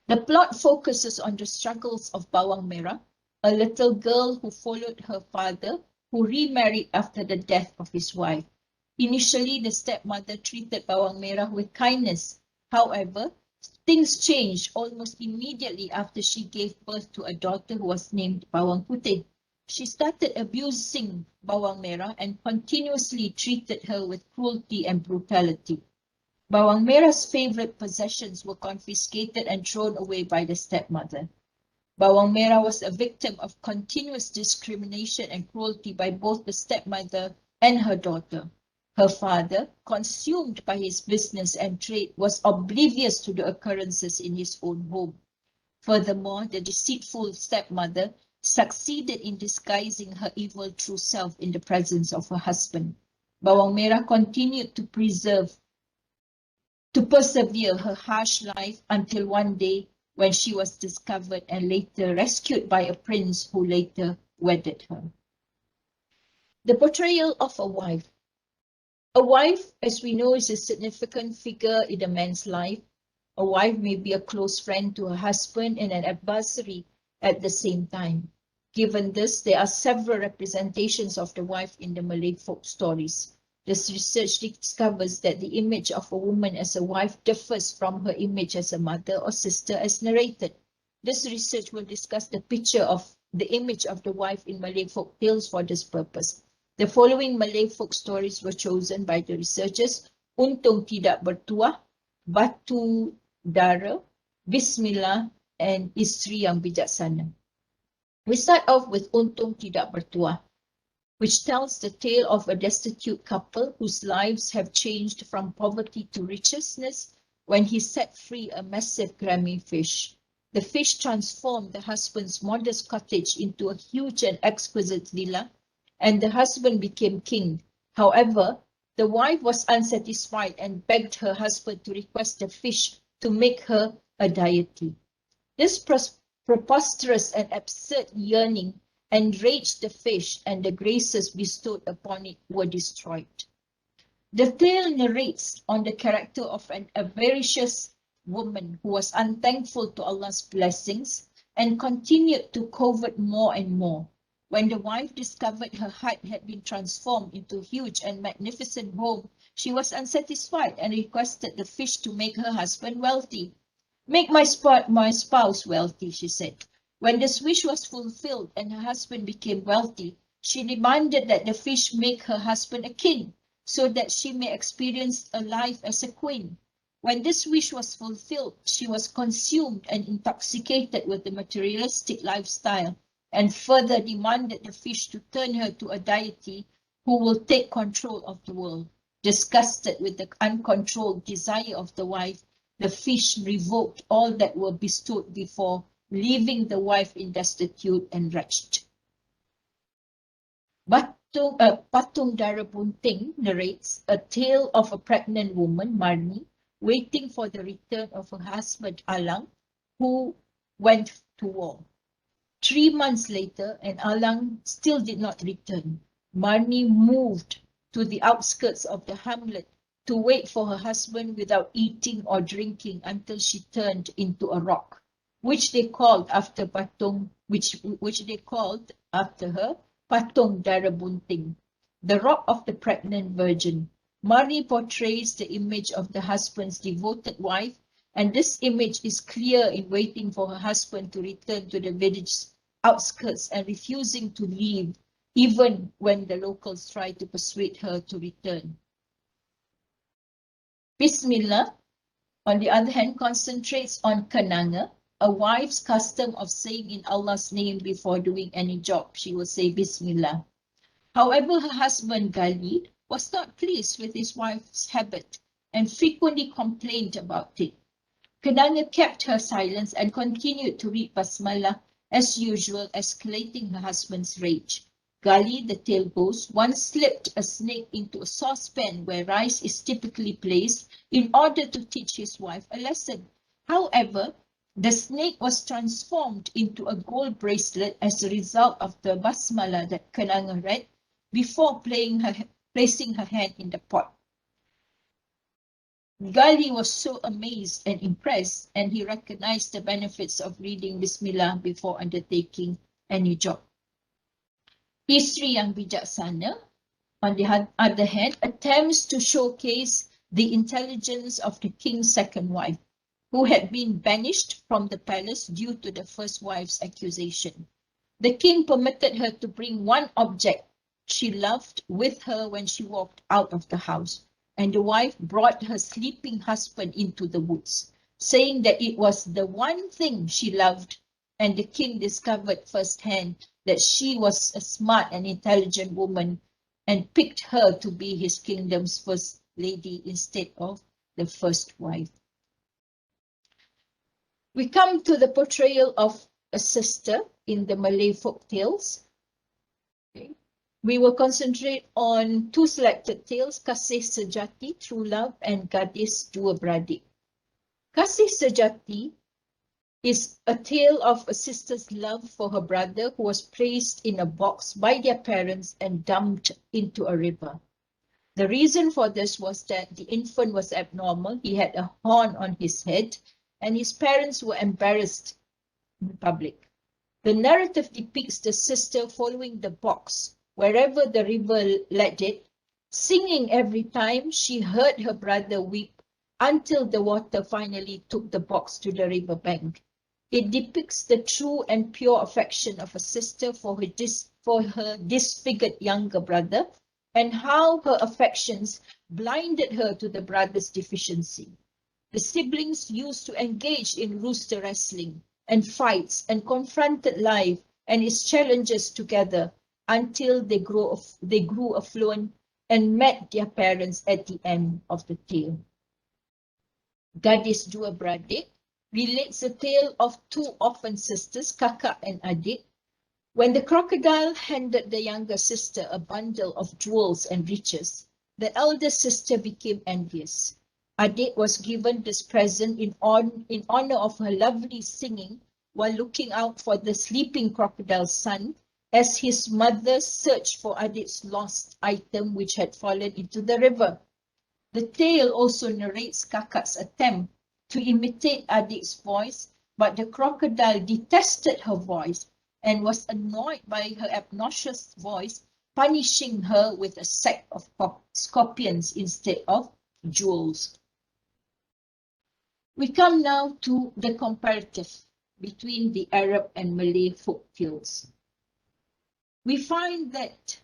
The plot focuses on the struggles of Bawang Merah, a little girl who followed her father, who remarried after the death of his wife. Initially, the stepmother treated Bawang Merah with kindness. However, things changed almost immediately after she gave birth to a daughter who was named Bawang Putih. She started abusing Bawang Merah and continuously treated her with cruelty and brutality. Bawang Merah's favorite possessions were confiscated and thrown away by the stepmother. Bawang Merah was a victim of continuous discrimination and cruelty by both the stepmother and her daughter. Her father, consumed by his business and trade, was oblivious to the occurrences in his own home. Furthermore, the deceitful stepmother succeeded in disguising her evil true self in the presence of her husband. Bawang Merah continued to persevere her harsh life until one day when she was discovered and later rescued by a prince who later wedded her. The portrayal of a wife. A wife, as we know, is a significant figure in a man's life. A wife may be a close friend to her husband and an adversary at the same time. Given this, there are several representations of the wife in the Malay folk stories. This research discovers that the image of a woman as a wife differs from her image as a mother or sister as narrated. This research will discuss the picture of the image of the wife in Malay folk tales for this purpose. The following Malay folk stories were chosen by the researchers: Untung Tidak Bertuah, Batu Dara, Bismillah, and Isteri Yang Bijaksana. We start off with Untung Tidak Bertuah, which tells the tale of a destitute couple whose lives have changed from poverty to richness when he set free a massive Grammy fish. The fish transformed the husband's modest cottage into a huge and exquisite villa, and the husband became king. However, the wife was unsatisfied and begged her husband to request the fish to make her a deity. This preposterous and absurd yearning enraged the fish, and the graces bestowed upon it were destroyed. The tale narrates on the character of an avaricious woman who was unthankful to Allah's blessings and continued to covet more and more. When the wife discovered her hut had been transformed into a huge and magnificent home, she was unsatisfied and requested the fish to make her husband wealthy. "Make my spouse wealthy," she said. When this wish was fulfilled and her husband became wealthy, she demanded that the fish make her husband a king, so that she may experience a life as a queen. When this wish was fulfilled, she was consumed and intoxicated with the materialistic lifestyle, and further demanded the fish to turn her to a deity who will take control of the world. Disgusted with the uncontrolled desire of the wife, the fish revoked all that were bestowed before leaving the wife in destitute and wretched. Patung Darabunting narrates a tale of a pregnant woman, Marni, waiting for the return of her husband, Alang, who went to war. 3 months later, and Alang still did not return. Marni moved to the outskirts of the hamlet to wait for her husband without eating or drinking until she turned into a rock, which they called after Patung, which they called after her, Patung Darabunting, the rock of the pregnant virgin. Marni portrays the image of the husband's devoted wife, and this image is clear in waiting for her husband to return to the village's outskirts and refusing to leave, even when the locals try to persuade her to return. Bismillah, on the other hand, concentrates on Kenanga, a wife's custom of saying in Allah's name before doing any job. She will say Bismillah. However, her husband Gali was not pleased with his wife's habit and frequently complained about it. Kenanga kept her silence and continued to read Basmalah as usual, escalating her husband's rage. Gali, the tale goes, once slipped a snake into a saucepan where rice is typically placed in order to teach his wife a lesson. However, the snake was transformed into a gold bracelet as a result of the Basmalah that Kenanga read before placing her hand in the pot. Gali was so amazed and impressed, and he recognized the benefits of reading Bismillah before undertaking any job. Isteri yang bijaksana, on the other hand, attempts to showcase the intelligence of the king's second wife, who had been banished from the palace due to the first wife's accusation. The king permitted her to bring one object she loved with her when she walked out of the house, and the wife brought her sleeping husband into the woods, saying that it was the one thing she loved, and the king discovered firsthand that she was a smart and intelligent woman and picked her to be his kingdom's first lady instead of the first wife. We come to the portrayal of a sister in the Malay folk tales. Okay. We will concentrate on two selected tales, Kasih Sejati, True Love, and Gadis Dua Beradik. Kasih Sejati is a tale of a sister's love for her brother who was placed in a box by their parents and dumped into a river. The reason for this was that the infant was abnormal. He had a horn on his head, and his parents were embarrassed in public. The narrative depicts the sister following the box wherever the river led it, singing every time she heard her brother weep until the water finally took the box to the river bank. It depicts the true and pure affection of a sister for her disfigured younger brother, and how her affections blinded her to the brother's deficiency. The siblings used to engage in rooster wrestling and fights and confronted life and its challenges together until they grew affluent and met their parents at the end of the tale. Gadis Dua Beradik relates the tale of two orphan sisters, Kakak and Adik. When the crocodile handed the younger sister a bundle of jewels and riches, the elder sister became envious. Adik was given this present in honor of her lovely singing while looking out for the sleeping crocodile's son as his mother searched for Adik's lost item which had fallen into the river. The tale also narrates Kakak's attempt to imitate Adik's voice, but the crocodile detested her voice and was annoyed by her obnoxious voice, punishing her with a sack of scorpions instead of jewels. We come now to the comparative between the Arab and Malay folk tales. We find that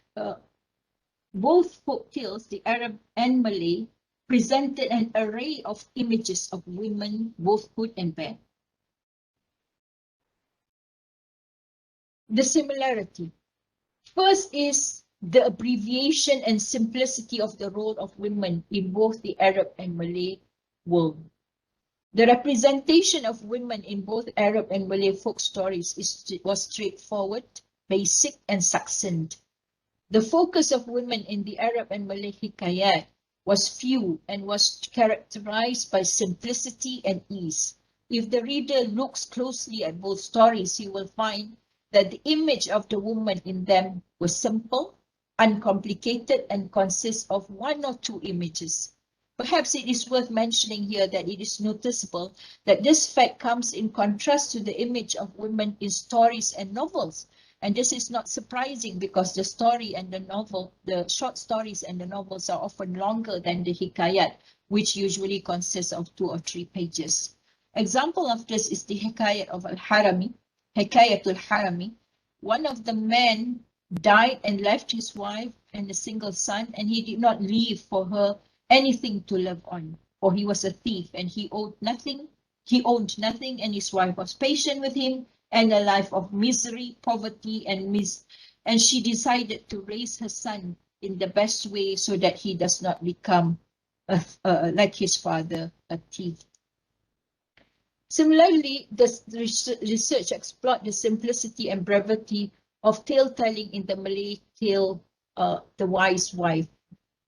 both folk tales, the Arab and Malay, presented an array of images of women, both good and bad. The similarity. First is the abbreviation and simplicity of the role of women in both the Arab and Malay world. The representation of women in both Arab and Malay folk stories was straightforward, basic, and succinct. The focus of women in the Arab and Malay Hikayat was few and was characterized by simplicity and ease. If the reader looks closely at both stories, he will find that the image of the woman in them was simple, uncomplicated, and consists of one or two images. Perhaps it is worth mentioning here that it is noticeable that this fact comes in contrast to the image of women in stories and novels. And this is not surprising because the story and the novel, the short stories and the novels are often longer than the hikayat, which usually consists of 2 or 3 pages. Example of this is the Hikayat of Al-Harami, Hikayatul Harami. One of the men died and left his wife and a single son, and he did not leave for her anything to live on, for he was a thief and he owned nothing, and his wife was patient with him, and a life of misery, poverty, and she decided to raise her son in the best way so that he does not become like his father, a thief. Similarly, the research explored the simplicity and brevity of tale-telling in the Malay tale, The Wise Wife,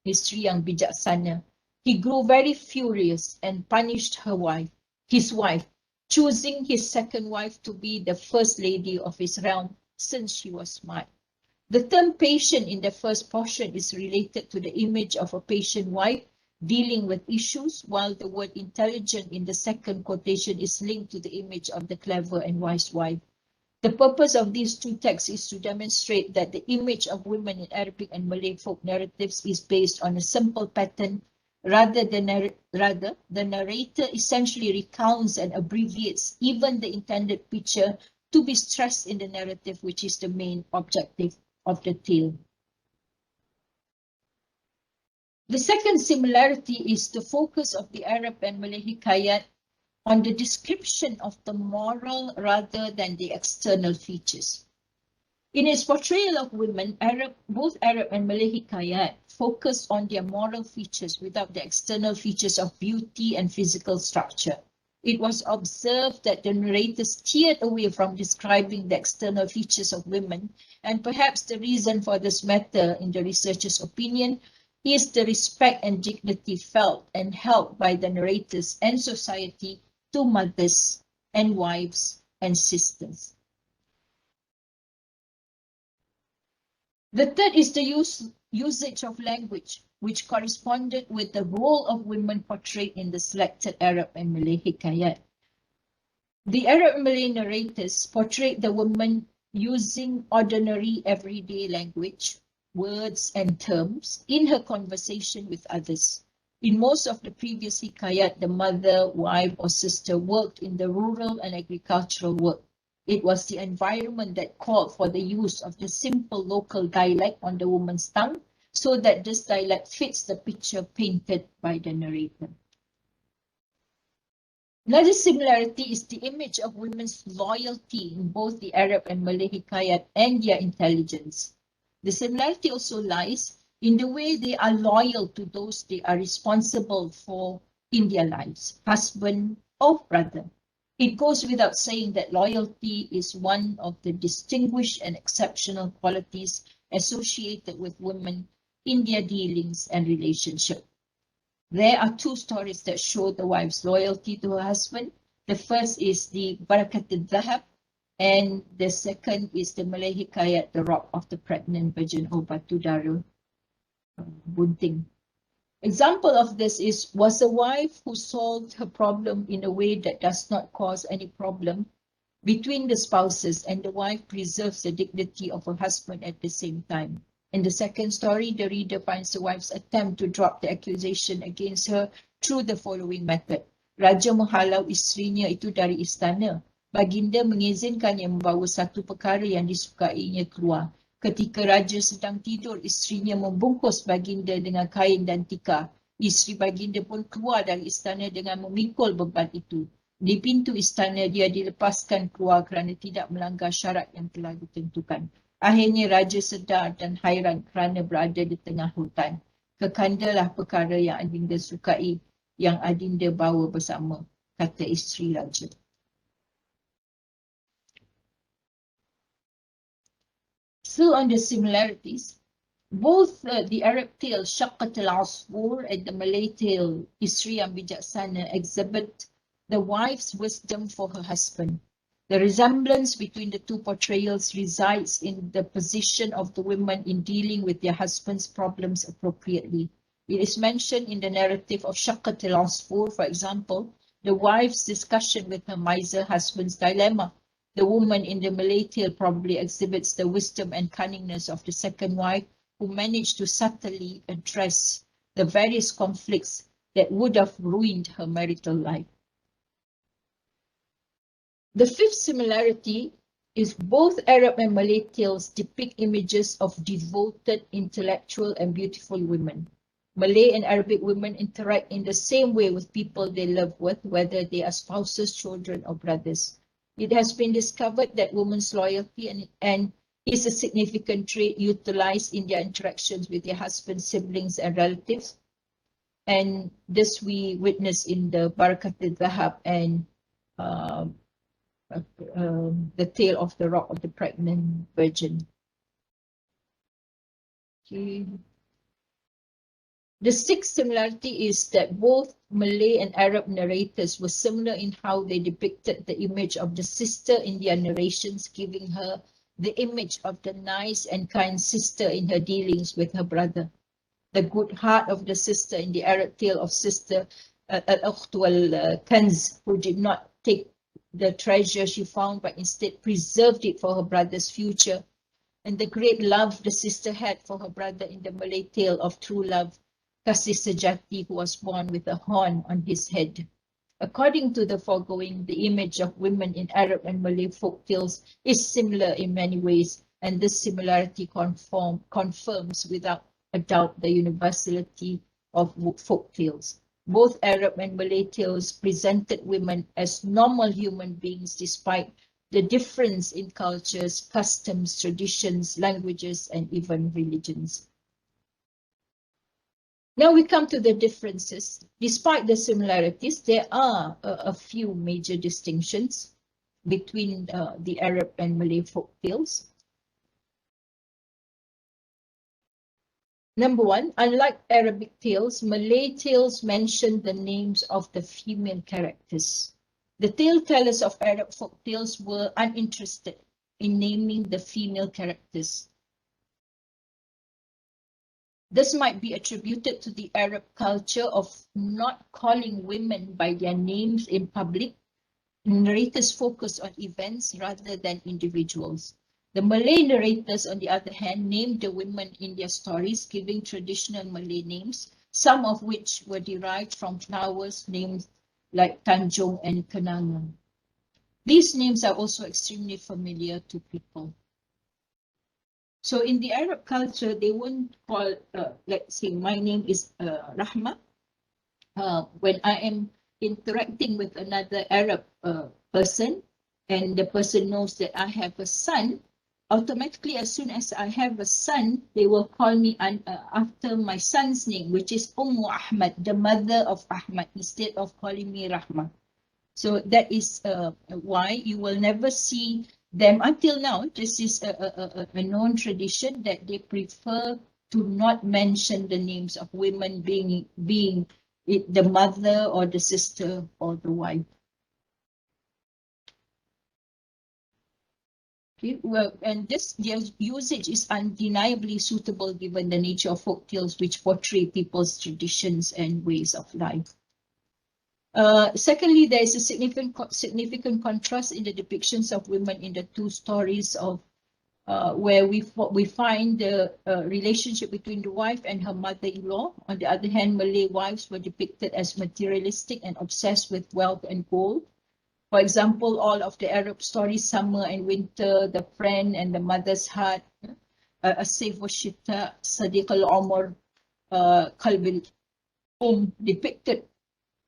Isteri yang Bijaksana. He grew very furious and punished his wife, choosing his second wife to be the first lady of his realm since she was smart. The term patient in the first portion is related to the image of a patient wife dealing with issues, while the word intelligent in the second quotation is linked to the image of the clever and wise wife. The purpose of these two texts is to demonstrate that the image of women in Arabic and Malay folk narratives is based on a simple pattern. Rather, the narrator essentially recounts and abbreviates even the intended picture to be stressed in the narrative, which is the main objective of the tale. The second similarity is the focus of the Arab and Malay Hikayat on the description of the moral rather than the external features. In its portrayal of women, both Arab and Malay Hikayat focus on their moral features without the external features of beauty and physical structure. It was observed that the narrator steered away from describing the external features of women, and perhaps the reason for this matter, in the researcher's opinion, is the respect and dignity felt and held by the narrators and society to mothers and wives and sisters. The third is the usage of language, which corresponded with the role of women portrayed in the selected Arab and Malay Hikayat. The Arab and Malay narrators portrayed the woman using ordinary everyday language, words and terms in her conversation with others. In most of the previous Hikayat, the mother, wife or sister worked in the rural and agricultural work. It was the environment that called for the use of the simple local dialect on the woman's tongue, so that this dialect fits the picture painted by the narrator. Another similarity is the image of women's loyalty in both the Arab and Malay Hikayat and their intelligence. The similarity also lies in the way they are loyal to those they are responsible for in their lives, husband or brother. It goes without saying that loyalty is one of the distinguished and exceptional qualities associated with women in their dealings and relationship. There are two stories that show the wife's loyalty to her husband. The first is the Barakat al-Dhahab, and the second is the Malay Hikayat, The Rock of the Pregnant Virgin or Batu Dara Bunting. Example of this was a wife who solved her problem in a way that does not cause any problem between the spouses, and the wife preserves the dignity of her husband at the same time. In the second story, the reader finds the wife's attempt to drop the accusation against her through the following method. Raja menghalau isterinya itu dari istana. Baginda mengizinkannya membawa satu perkara yang disukainya keluar. Ketika raja sedang tidur, isterinya membungkus baginda dengan kain dan tikar. Isteri baginda pun keluar dari istana dengan memikul beban itu. Di pintu istana, dia dilepaskan keluar kerana tidak melanggar syarat yang telah ditentukan. Akhirnya raja sedar dan hairan kerana berada di tengah hutan. Kekandalah perkara yang adinda sukai, yang adinda bawa bersama. kata isteri raja. Still on the similarities, both the Arab tale Shaqqat al-Asfur and the Malay tale Isteri yang Bijaksana exhibit the wife's wisdom for her husband. The resemblance between the two portrayals resides in the position of the women in dealing with their husband's problems appropriately. It is mentioned in the narrative of Shaqqat al-Asfur, for example, the wife's discussion with her miser husband's dilemma. The woman in the Malay tale probably exhibits the wisdom and cunningness of the second wife, who managed to subtly address the various conflicts that would have ruined her marital life. The fifth similarity is both Arab and Malay tales depict images of devoted, intellectual, and beautiful women. Malay and Arabic women interact in the same way with people they live with, whether they are spouses, children, or brothers. It has been discovered that women's loyalty and is a significant trait utilized in their interactions with their husbands, siblings, and relatives. And this we witness in the Barakat al-Dhahab and the tale of the rock of the pregnant virgin. Okay. The sixth similarity is that both Malay and Arab narrators were similar in how they depicted the image of the sister in their narrations, giving her the image of the nice and kind sister in her dealings with her brother. The good heart of the sister in the Arab tale of sister Al-Ukht wal-Kanz, who did not take the treasure she found but instead preserved it for her brother's future. And the great love the sister had for her brother in the Malay tale of true love, Kasih Sejati, who was born with a horn on his head. According to the foregoing, the image of women in Arab and Malay folk tales is similar in many ways, and this similarity confirms without a doubt the universality of folk tales. Both Arab and Malay tales presented women as normal human beings despite the difference in cultures, customs, traditions, languages, and even religions. Now we come to the differences. Despite the similarities, there are a few major distinctions between the Arab and Malay folk tales. Number one, unlike Arabic tales, Malay tales mention the names of the female characters. The tale-tellers of Arab folk tales were uninterested in naming the female characters. This might be attributed to the Arab culture of not calling women by their names in public. Narrators focus on events rather than individuals. The Malay narrators, on the other hand, named the women in their stories, giving traditional Malay names, some of which were derived from flowers named like Tanjung and Kenanga. These names are also extremely familiar to people. So in the Arab culture, they won't call, let's say, my name is Rahma. When I am interacting with another Arab person, and the person knows that I have a son, automatically, as soon as I have a son, they will call me after my son's name, which is Ahmad, the mother of Ahmad, instead of calling me Rahma. So that is why you will never see them until now. This is a known tradition that they prefer to not mention the names of women being the mother or the sister or the wife. Okay, well, and their usage is undeniably suitable given the nature of folk tales, which portray people's traditions and ways of life. Secondly, there is a significant contrast in the depictions of women in the two stories of where we find the relationship between the wife and her mother-in-law. On the other hand, Malay wives were depicted as materialistic and obsessed with wealth and gold. For example, all of the Arab stories, Summer and Winter, The Friend and the Mother's Heart, Asif Washita, Sadiq al-Umar, Qalb al-Um, depicted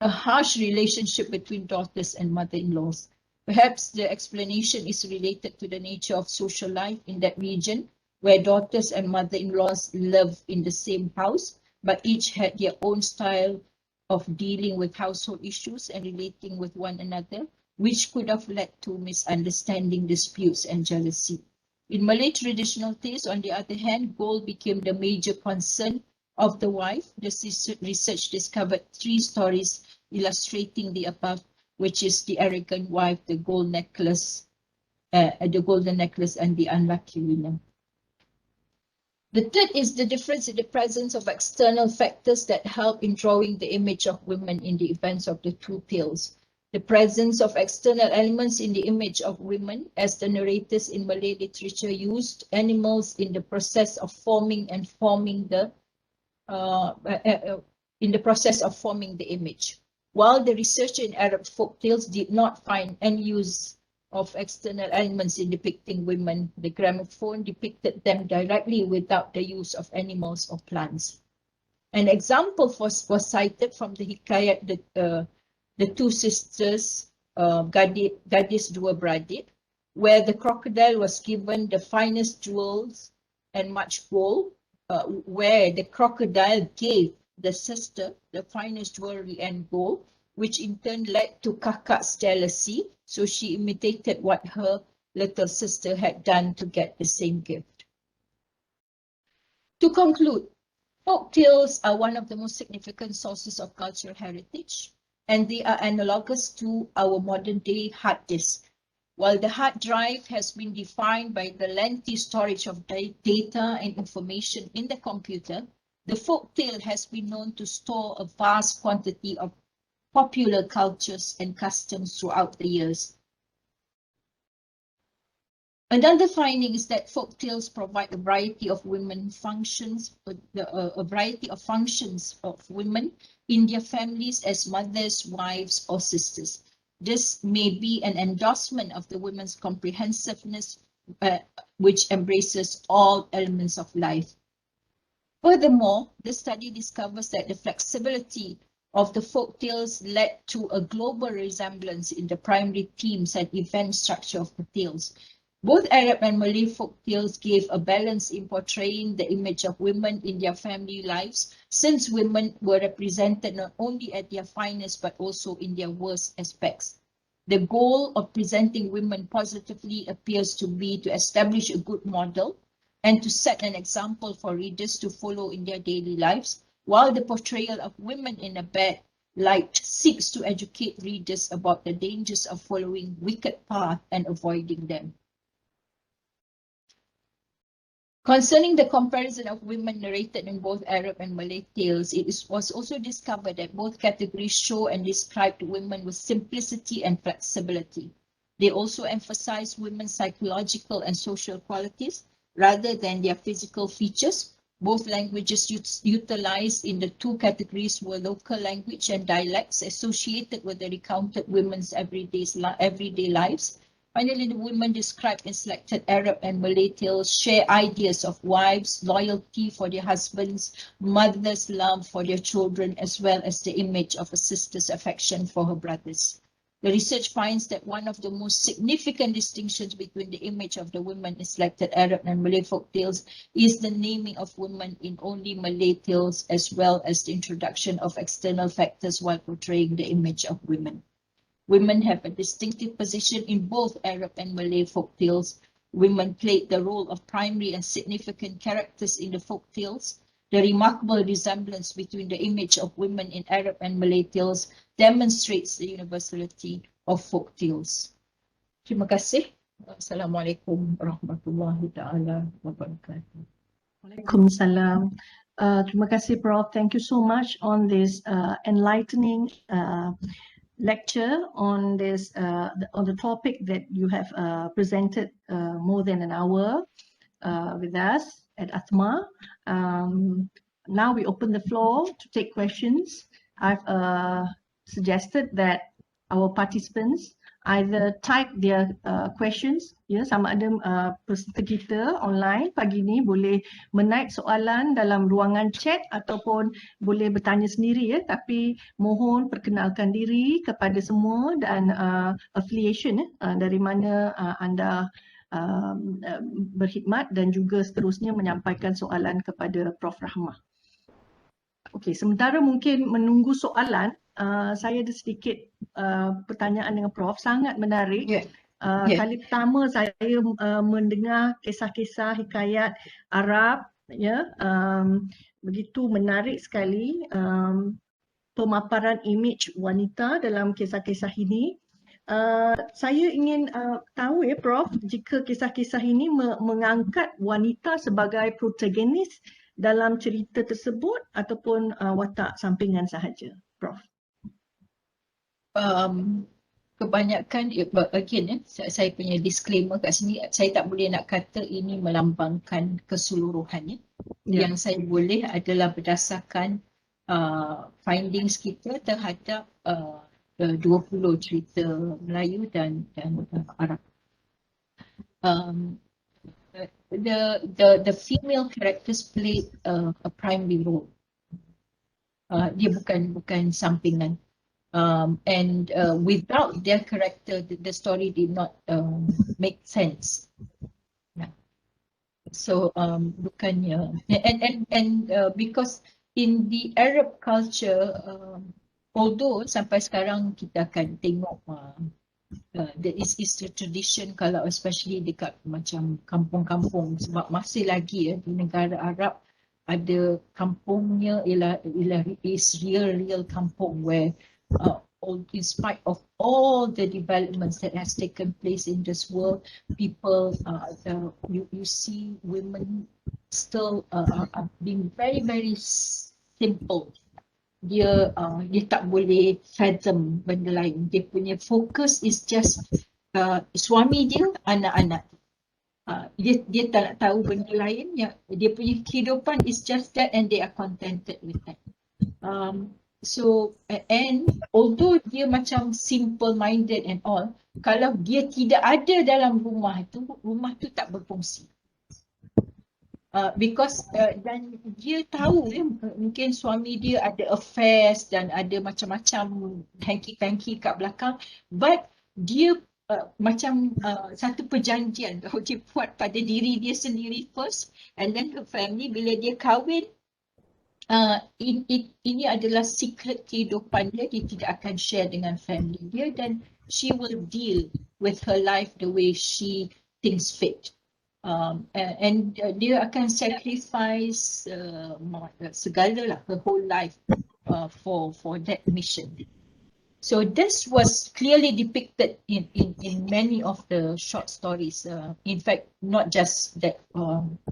a harsh relationship between daughters and mother-in-laws. Perhaps the explanation is related to the nature of social life in that region, where daughters and mother-in-laws live in the same house, but each had their own style of dealing with household issues and relating with one another, which could have led to misunderstanding, disputes, and jealousy. In Malay traditional tales, on the other hand, gold became the major concern of the wife. The research discovered 3 stories illustrating the above, which is the arrogant wife, the golden necklace, and the unlucky winner. The third is the difference in the presence of external factors that help in drawing the image of women in the events of the 2 tales. The presence of external elements in the image of women, as the narrators in Malay literature used animals in the process of forming the image, while the researcher in Arab folk tales did not find any use of external elements in depicting women. The gramophone depicted them directly without the use of animals or plants. An example was cited from the Hikayat, the 2 sisters, Gadis Dua Beradik, where the crocodile was given the finest jewels and much gold, where the crocodile gave the sister the finest jewelry and gold, which in turn led to Kakak's jealousy, so she imitated what her little sister had done to get the same gift. To conclude, folk tales are one of the most significant sources of cultural heritage, and they are analogous to our modern-day hard disk. While the hard drive has been defined by the lengthy storage of data and information in the computer, the folk tale has been known to store a vast quantity of popular cultures and customs throughout the years. Another finding is that folk tales provide a variety of functions of women in their families as mothers, wives, or sisters. This may be an endorsement of the women's comprehensiveness, which embraces all elements of life. Furthermore, the study discovers that the flexibility of the folk tales led to a global resemblance in the primary themes and event structure of the tales. Both Arab and Malay folk tales gave a balance in portraying the image of women in their family lives, since women were represented not only at their finest but also in their worst aspects. The goal of presenting women positively appears to be to establish a good model and to set an example for readers to follow in their daily lives, while the portrayal of women in a bad light seeks to educate readers about the dangers of following wicked paths and avoiding them. Concerning the comparison of women narrated in both Arab and Malay tales, was also discovered that both categories show and describe women with simplicity and flexibility. They also emphasize women's psychological and social qualities rather than their physical features. Both languages utilized in the 2 categories were local language and dialects associated with the recounted women's everyday lives. Finally, the women described in selected Arab and Malay tales share ideas of wives, loyalty for their husbands, mothers' love for their children, as well as the image of a sister's affection for her brothers. The research finds that one of the most significant distinctions between the image of the women in selected Arab and Malay folk tales is the naming of women in only Malay tales, as well as the introduction of external factors while portraying the image of women. Women have a distinctive position in both Arab and Malay folk tales. Women played the role of primary and significant characters in the folk tales. The remarkable resemblance between the image of women in Arab and Malay tales demonstrates the universality of folk tales. Terima kasih. Assalamualaikum warahmatullahi taala wabarakatuh. Waalaikumsalam. Terima kasih, Prof. Thank you so much on this enlightening lecture on this on the topic that you have presented more than an hour with us at ATMA. Now we open the floor to take questions. I've suggested that our participants either type their questions, sama ada peserta kita online pagi ni boleh menaip soalan dalam ruangan chat ataupun boleh bertanya sendiri, tapi mohon perkenalkan diri kepada semua dan affiliation dari mana anda berkhidmat dan juga seterusnya menyampaikan soalan kepada Prof. Rahmah. Okey, sementara mungkin menunggu soalan, saya ada sedikit pertanyaan dengan Prof. Sangat menarik. Ya. Ya. Kali pertama saya mendengar kisah-kisah hikayat Arab, ya, begitu menarik sekali pemaparan imej wanita dalam kisah-kisah ini. Saya ingin tahu ya Prof, jika kisah-kisah ini mengangkat wanita sebagai protagonis dalam cerita tersebut ataupun watak sampingan sahaja, Prof. Kebanyakan, again saya punya disclaimer kat sini, saya tak boleh nak kata ini melambangkan keseluruhannya. Ya. Yang saya boleh adalah berdasarkan findings kita terhadap 20 cerita Melayu dan Arab. The female characters play a primary role. Dia bukan sampingan. And without their character, the story did not make sense. Yeah. So bukannya, and because in the Arab culture, although sampai sekarang kita akan tengok there is a tradition, kalau especially dekat macam kampung-kampung, sebab masih lagi di negara Arab ada kampungnya ialah is real kampung where in spite of all the developments that has taken place in this world, people you see women still are being very simple. Dia tak boleh fathom benda lain. Dia punya focus is just suami dia, anak-anak. Dia tak nak tahu benda lain. Dia punya kehidupan is just that, and they are contented with that. So and although dia macam simple minded and all, kalau dia tidak ada dalam rumah tu tak berfungsi. Because dan dia tahu mungkin suami dia ada affairs dan ada macam-macam hanky-panky kat belakang, but dia macam satu perjanjian kalau dia buat pada diri dia sendiri first, and then her family. Bila dia kahwin, ini adalah secret kehidupan dia tidak akan share dengan family dia, dan she will deal with her life the way she thinks fit. And dia akan sacrifice segala lah, her whole life for that mission. So this was clearly depicted in many of the short stories. In fact, not just that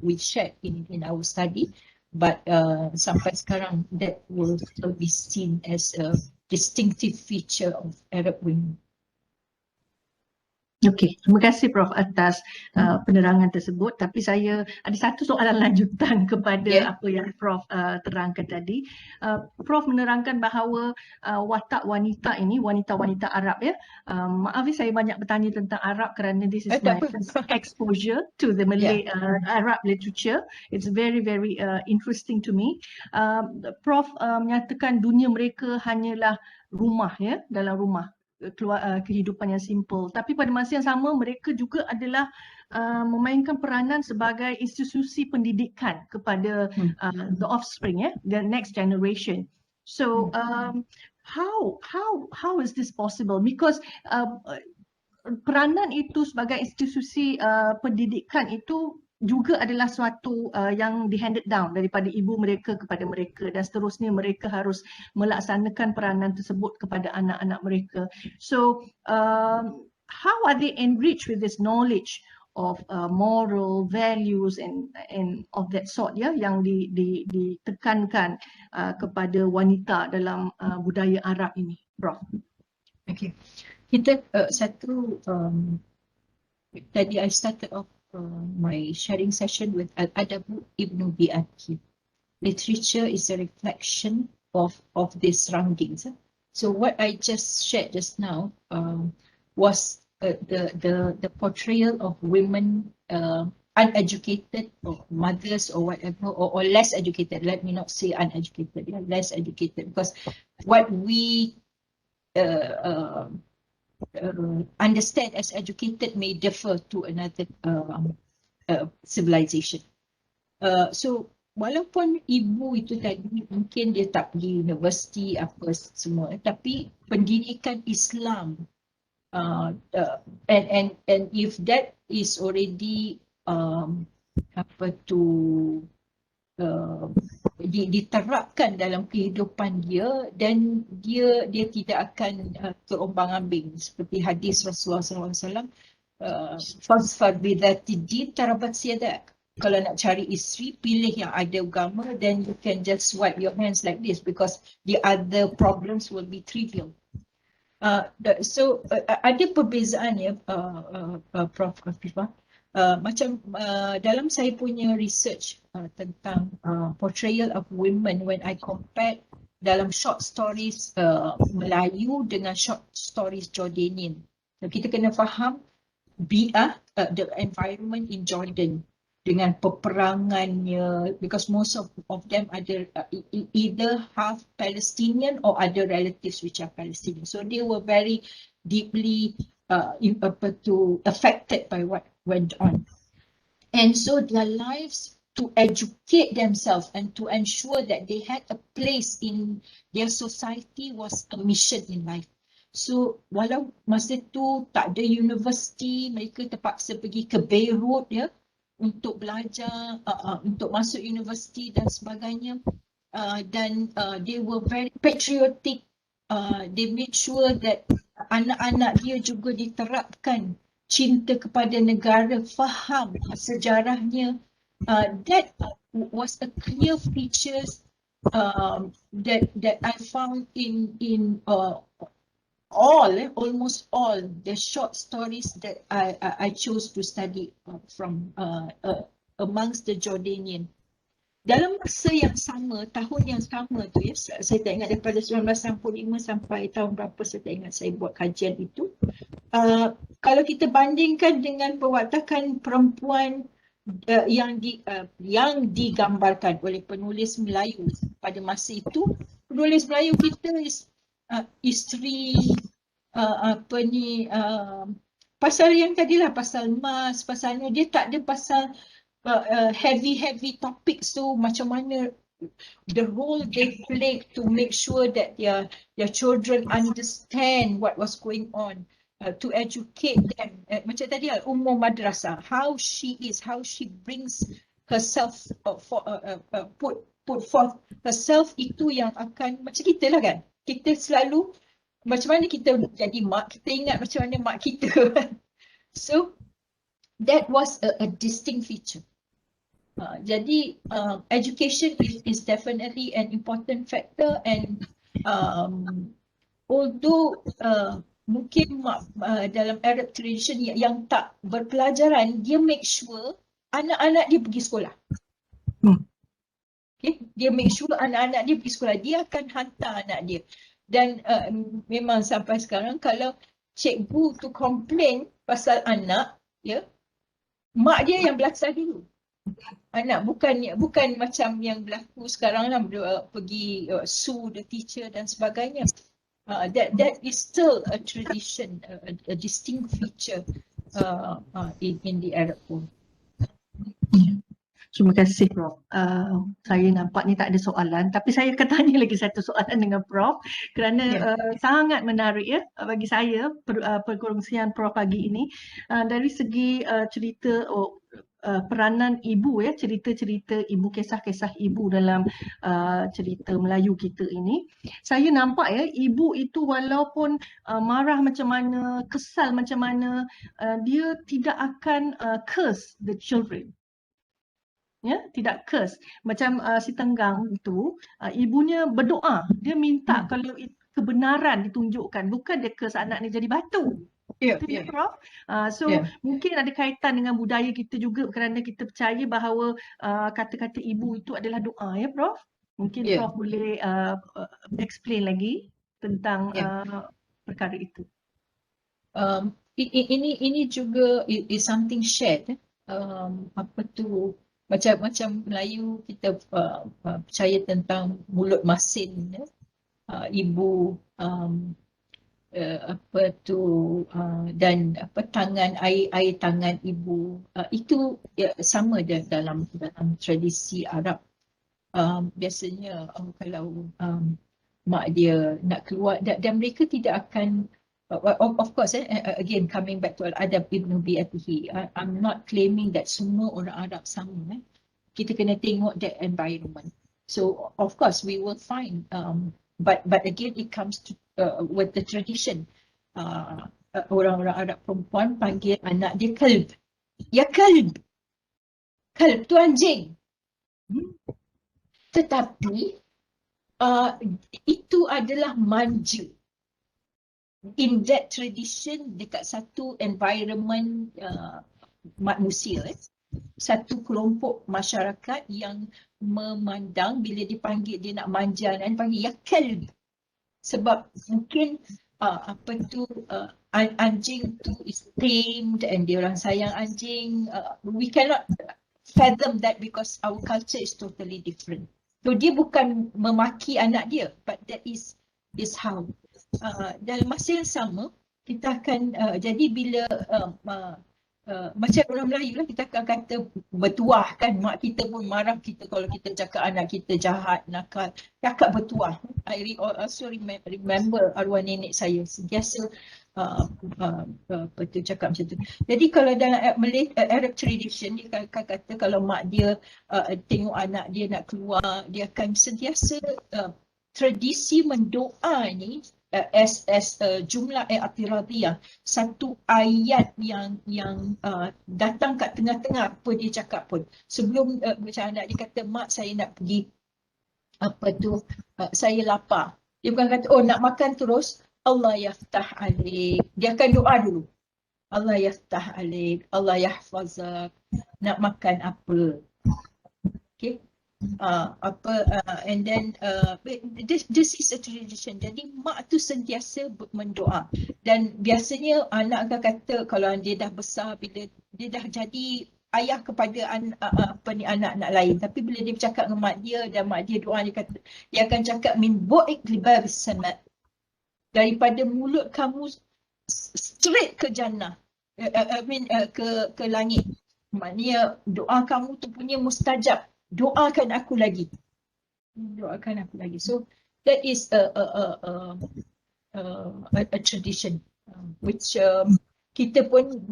we shared in our study, but sampai sekarang that will still be seen as a distinctive feature of Arab women. Okey, terima kasih Prof atas penerangan tersebut. Tapi saya ada satu soalan lanjutan kepada apa yang Prof terangkan tadi. Prof menerangkan bahawa watak wanita ini, wanita-wanita Arab ya. Maaf saya banyak bertanya tentang Arab kerana this is my first exposure to the Malay Arab literature. It's very interesting to me. Prof menyatakan dunia mereka hanyalah rumah ya, dalam rumah. Kehidupan yang simple, tapi pada masa yang sama mereka juga adalah memainkan peranan sebagai institusi pendidikan kepada the offspring, the next generation. So how is this possible? Because peranan itu sebagai institusi pendidikan itu juga adalah suatu yang di-handed down daripada ibu mereka kepada mereka, dan seterusnya mereka harus melaksanakan peranan tersebut kepada anak-anak mereka. So how are they enriched with this knowledge of moral values and of that sort yang ditekankan kepada wanita dalam budaya Arab ini, Prof? Okay, kita satu tadi I started off my sharing session with Al-Adabu Ibn Bi'aki. Literature is a reflection of the surroundings. So what I just shared just now was the portrayal of women, uneducated or mothers or whatever, or less educated. Let me not say uneducated, less educated, because what we understand as educated may differ to another civilization. So walaupun ibu itu tadi mungkin dia tak pergi universiti apa semua, tapi pendidikan Islam and if that is already apa tu diterapkan dalam kehidupan dia, dan dia tidak akan terombang-ambing seperti hadis Rasulullah SAW, fasfar bidhati din tarabat siyadak. Kalau nak cari isteri, pilih yang ada agama, then you can just swipe your hands like this because the other problems will be trivial. So ada perbezaan ya, Prof. Afifah. Macam dalam saya punya research tentang portrayal of women, when I compared dalam short stories Melayu dengan short stories Jordanian, kita kena faham bi'ah, the environment in Jordan dengan peperangannya, because most of them ada either half Palestinian or other relatives which are Palestinian, so they were very deeply affected by what went on, and so their lives to educate themselves and to ensure that they had a place in their society was a mission in life. So walau masa tu tak ada universiti, mereka terpaksa pergi ke Beirut ya untuk belajar, untuk masuk universiti dan sebagainya, dan they were very patriotic. They made sure that anak-anak dia juga diterapkan cinta kepada negara, faham sejarahnya. That was a clear features that I found in almost all the short stories that I chose to study from amongst the Jordanian. Dalam masa yang sama, tahun yang sama tu ya, saya tak ingat daripada 1965 sampai tahun berapa, saya tak ingat saya buat kajian itu. Kalau kita bandingkan dengan perwatakan perempuan yang digambarkan oleh penulis Melayu pada masa itu, penulis Melayu kita isteri pasal yang tadilah, pasal emas, pasalnya dia tak ada pasal heavy topics tu, macam mana the role they played to make sure that their children understand what was going on, to educate them, macam tadi umum madrasah, how she brings herself put forth herself, itu yang akan macam kita lah kan, kita selalu macam mana kita jadi mak, kita ingat macam mana mak kita. So that was a distinct feature. Jadi education is definitely an important factor, and although mungkin dalam Arab tradition yang tak berpelajaran, dia make sure anak-anak dia pergi sekolah. Okay? Dia make sure anak-anak dia pergi sekolah, dia akan hantar anak dia. Dan memang sampai sekarang kalau cikgu tu komplain pasal anak, ya, mak dia yang belasah dulu. Anak bukan macam yang berlaku sekarang lah, pergi sue the teacher dan sebagainya. That is still a tradition, a distinct feature in the Arab world. Terima kasih Prof. Saya nampak ni tak ada soalan, tapi saya akan tanya lagi satu soalan dengan Prof kerana sangat menarik ya bagi saya perkongsian Prof pagi ini dari segi cerita peranan ibu ya, cerita-cerita ibu, kisah-kisah ibu dalam cerita Melayu kita ini. Saya nampak ya, ibu itu walaupun marah macam mana, kesal macam mana, dia tidak akan curse the children. Ya, tidak curse. Macam si Tenggang itu, ibunya berdoa, dia minta kalau kebenaran ditunjukkan, bukan dia curse anak ni jadi batu. Itu ya Prof. Mungkin ada kaitan dengan budaya kita juga kerana kita percaya bahawa kata-kata ibu itu adalah doa ya Prof. Mungkin Prof boleh explain lagi tentang perkara itu. Ini juga is something shared. Apa tu, macam Melayu kita percaya tentang mulut masin, ibu, dan tangan, air tangan ibu, itu sama dalam tradisi Arab. biasanya kalau mak dia nak keluar dan mereka tidak akan of course again coming back to al-adab ibnu bi'atihi, I'm not claiming that semua orang Arab sama. Kita kena tengok that environment. So of course we will find but again it comes to with the tradition. Orang-orang Arab perempuan panggil anak dia kalb. Ya kalb. Kalb tu anjing. Tetapi itu adalah manja. In that tradition, dekat satu environment manusia, satu kelompok masyarakat yang memandang bila dipanggil dia nak manja dan panggil ya kalb. Sebab mungkin anjing tu is tamed and dia orang sayang anjing. We cannot fathom that because our culture is totally different. So dia bukan memaki anak dia, but that is how. Dalam masa yang sama, kita akan jadi bila macam orang Melayu lah, kita akan kata bertuah kan. Mak kita pun marah kita kalau kita cakap anak kita jahat, nakal. Cakap bertuah. I also remember arwah nenek saya sentiasa cakap macam tu. Jadi kalau dalam Malay Arab tradition, dia akan kata kalau mak dia tengok anak dia nak keluar, dia akan sentiasa tradisi mendoa ni as jumlah i'tiradiyah, satu ayat yang datang kat tengah-tengah apa dia cakap pun. Sebelum macam anak dia kata, mak saya nak pergi saya lapar. Dia bukan kata nak makan terus, Allah yaftah alik. Dia akan doa dulu. Allah yaftah alik, Allah yahfazak. Nak makan apa? Okay. And then this is a tradition. Jadi mak tu sentiasa mendoa. Dan biasanya anak akan kata kalau dia dah besar, bila dia dah jadi ayah kepada anak-anak lain, tapi bila dia bercakap dengan mak dia dan mak dia doa, dia akan cakap min bu'ik libabis sama, daripada mulut kamu straight ke jannah, ke langit. Maknanya doa kamu tu punya mustajab. Doakan aku lagi. Doakan aku lagi. So that is a tradition which kita pun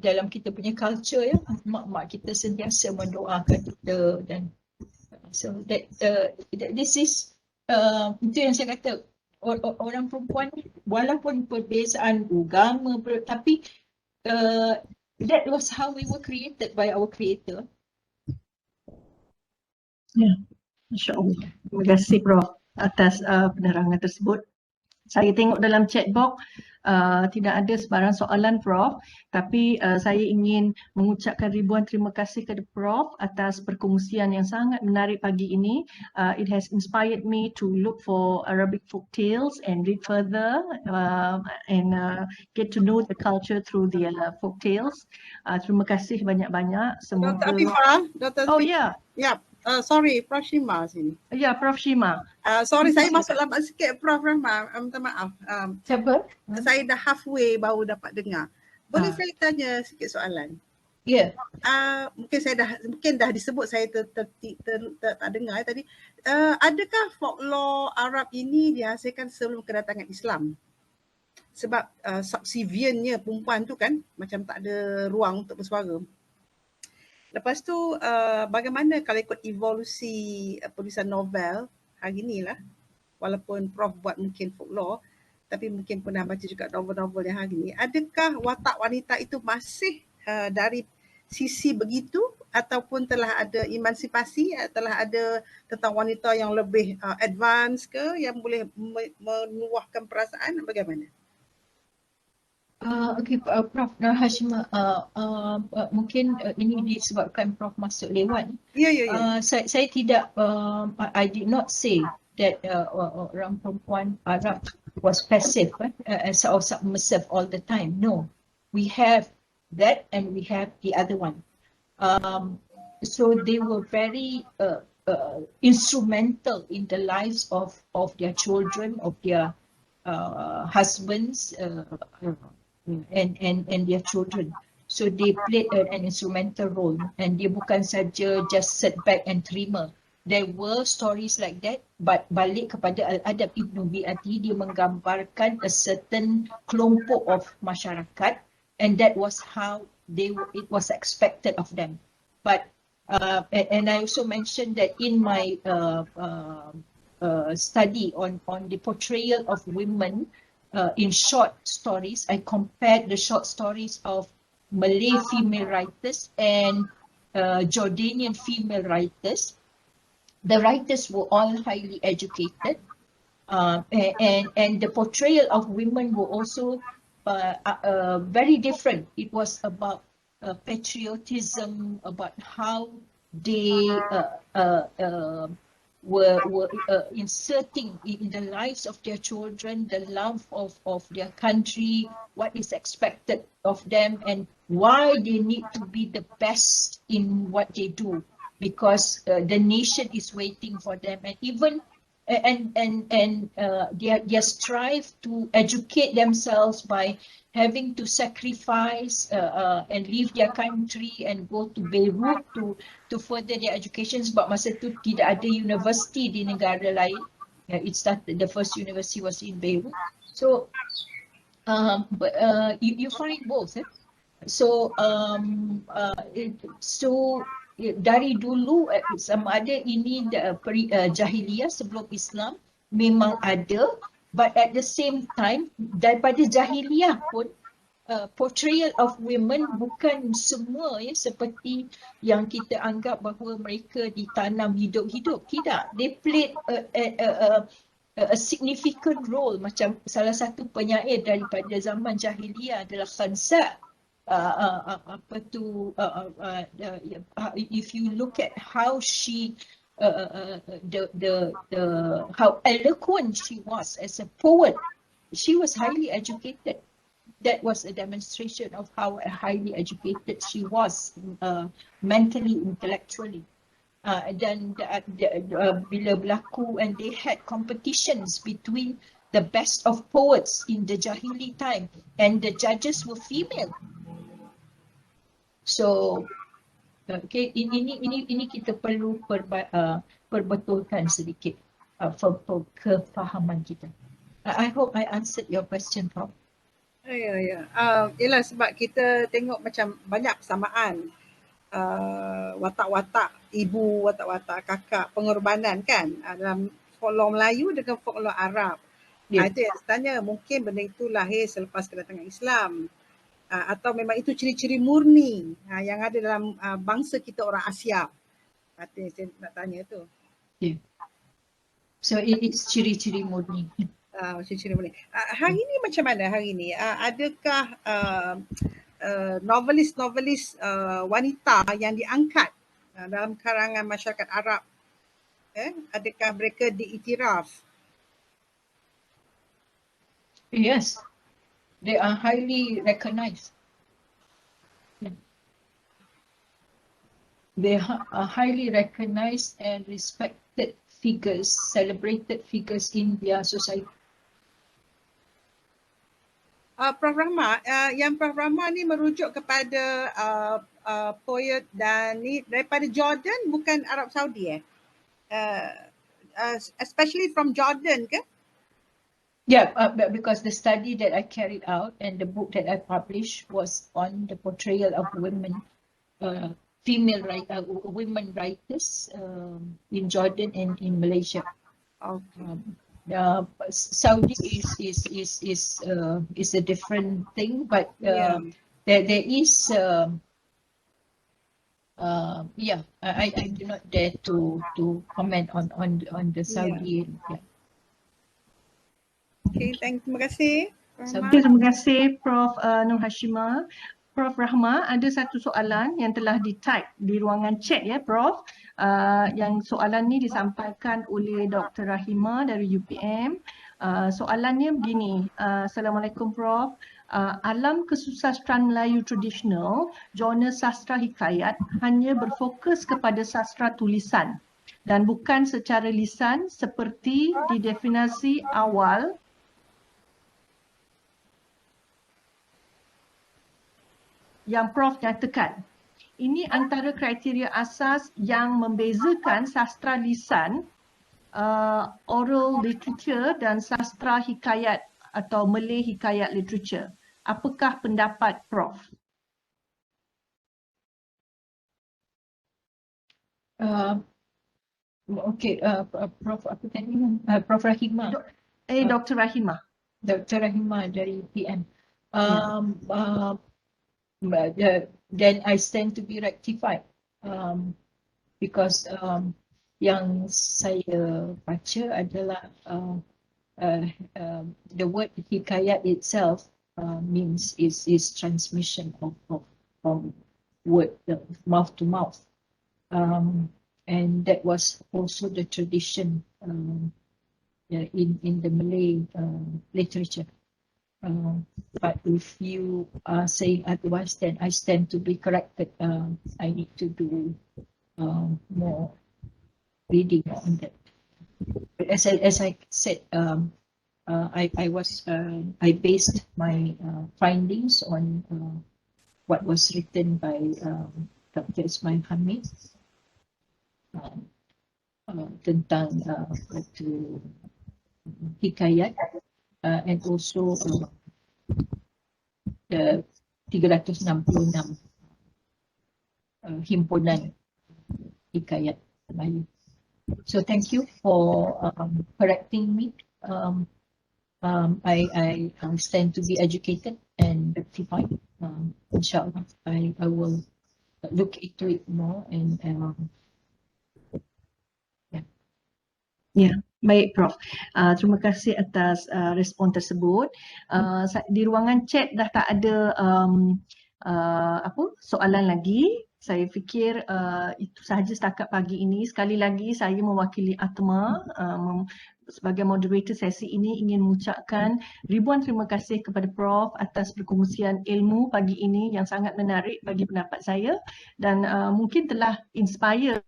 dalam kita punya culture ya, mak-mak kita sentiasa mendoakan kita. Dan so that this is itu yang saya kata, orang perempuan walaupun perbezaan agama, tapi that was how we were created by our creator. Ya, Masya Allah. Terima kasih Prof atas penerangan tersebut. Saya tengok dalam chat box tidak ada sebarang soalan Prof, tapi saya ingin mengucapkan ribuan terima kasih kepada Prof atas perkongsian yang sangat menarik pagi ini. It has inspired me to look for Arabic folk tales and read further and get to know the culture through the folk tales. Terima kasih banyak-banyak. Semoga Dr. Oh ya. Yeah. Sorry, Prof Shima sini. Ya, Prof Shima. Sorry, saya masuk lambat sikit, Prof Rahma. Minta maaf. Siapa? Saya dah halfway baru dapat dengar. Boleh saya tanya sikit soalan? Ya. Mungkin dah disebut, saya tak dengar tadi. Adakah folklore Arab ini dihasilkan sebelum kedatangan Islam? Sebab subservientnya perempuan tu kan macam tak ada ruang untuk bersuara. Lepas tu bagaimana kalau ikut evolusi penulisan novel hari ni lah, walaupun Prof buat mungkin folklore, tapi mungkin pernah baca juga novel-novel yang hari ni, adakah watak wanita itu masih dari sisi begitu ataupun telah ada emansipasi, telah ada tentang wanita yang lebih advance ke, yang boleh menuahkan perasaan, bagaimana? Okay, Prof Hashimah, mungkin ini disebabkan Prof masuk lewat. Ya. Saya tidak, I did not say that orang perempuan Arab was passive or submissive all the time. No, we have that and we have the other one. So they were very instrumental in the lives of their children, of their husbands, and their children. So they played an instrumental role, and dia bukan saja just sit back and terima. there were stories like that, but balik kepada Al-Adab Ibn Bi'ati, dia menggambarkan a certain kelompok of masyarakat, and that was how it was expected of them. But and I also mentioned that in my study on the portrayal of women in short stories, I compared the short stories of Malay female writers and Jordanian female writers. The writers were all highly educated, and the portrayal of women were also very different. It was about patriotism, about how they were inserting in the lives of their children the love of their country, what is expected of them, and why they need to be the best in what they do, because the nation is waiting for them, and even their strive to educate themselves by having to sacrifice and leave their country and go to Beirut to further their education, sebab masa tu tidak ada universiti di negara lain. It started, the first university was in Beirut. So you find both. So dari dulu sama ada ini jahiliyah sebelum Islam memang ada, but at the same time daripada jahiliyah pun portrayal of women bukan semua seperti yang kita anggap bahawa mereka ditanam hidup-hidup. Tidak, they played a significant role. Macam salah satu penyair daripada zaman jahiliyah adalah Khansa. If you look at how she how eloquent she was as a poet, she was highly educated. That was a demonstration of how highly educated she was mentally, intellectually. Dan bila berlaku, and they had competitions between the best of poets in the Jahili time, and the judges were female. So, okay, ini kita perlu perbetulkan sedikit kefahaman kita. I hope I answered your question, Prof. Ya. Yelah, sebab kita tengok macam banyak persamaan watak-watak ibu, watak-watak kakak, pengorbanan kan dalam folklore Melayu dengan folklore Arab. Yeah. Itu yang sebenarnya mungkin benda itu lahir selepas kedatangan Islam, atau memang itu ciri-ciri murni yang ada dalam bangsa kita orang Asia. Itu yang saya nak tanya tu. Yeah. So it's ciri-ciri murni. Ciri-ciri murni. Hari ini macam mana hari ini? Adakah novelis-novelis wanita yang diangkat dalam karangan masyarakat Arab, adakah mereka diiktiraf? Yes, they are highly recognized. They are highly recognized and respected figures, celebrated figures in their society. Prof. Rahma, yang Prof. Rahma ni merujuk kepada poet dan ni daripada Jordan, bukan Arab Saudi especially from Jordan ke? Yeah, because the study that I carried out and the book that I published was on the portrayal of women, women writers in Jordan and in Malaysia. Okay. Saudi is a different thing, but there is I do not dare to comment on the Saudi. Yeah. Okay, terima kasih. Terima kasih Prof. Nur Hashimah. Prof. Rahma, ada satu soalan yang telah di-type di ruangan chat ya Prof. Yang soalan ni disampaikan oleh Dr. Rahima dari UPM. Soalannya begini, Assalamualaikum Prof. Alam kesusastraan Melayu tradisional, genre sastra hikayat hanya berfokus kepada sastra tulisan dan bukan secara lisan seperti di definisi awal yang Prof nyatakan. Ini antara kriteria asas yang membezakan sastra lisan, oral literature dan sastra hikayat atau Malay hikayat literature. Apakah pendapat Prof? Okay, Prof apa tadi? Prof Rahimah. Dr. Rahimah. Dr. Rahimah dari PM. Ya. Then I stand to be rectified because yang saya baca adalah the word hikayat itself means is transmission of from word mouth to mouth, and that was also the tradition in the Malay literature. But if you are saying otherwise, then I stand to be corrected. I need to do more reading on that. But as I said, I based my findings on what was written by Dr. Ismail Hamid tentang hikayat and also the 366 himpunan hikayat Melayu. So thank you for correcting me. I stand to be educated and rectified. Inshallah, I will look into it more and Ya, baik Prof. Terima kasih atas respon tersebut. Di ruangan chat dah tak ada soalan lagi. Saya fikir itu sahaja setakat pagi ini. Sekali lagi saya mewakili ATMA sebagai moderator sesi ini ingin mengucapkan ribuan terima kasih kepada Prof atas perkongsian ilmu pagi ini yang sangat menarik bagi pendapat saya dan mungkin telah inspire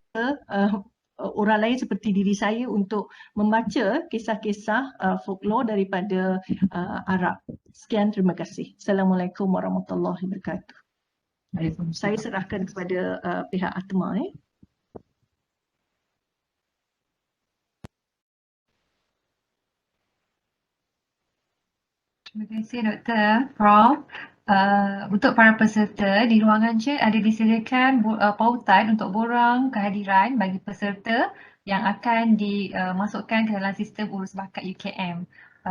orang lain seperti diri saya untuk membaca kisah-kisah folklore daripada Arab. Sekian, terima kasih. Assalamualaikum warahmatullahi wabarakatuh. Saya serahkan kepada pihak ATMA. Terima kasih Dr. Prof. Untuk para peserta, di ruangan chat ada disediakan pautan untuk borang kehadiran bagi peserta yang akan dimasukkan ke dalam sistem urus bakat UKM.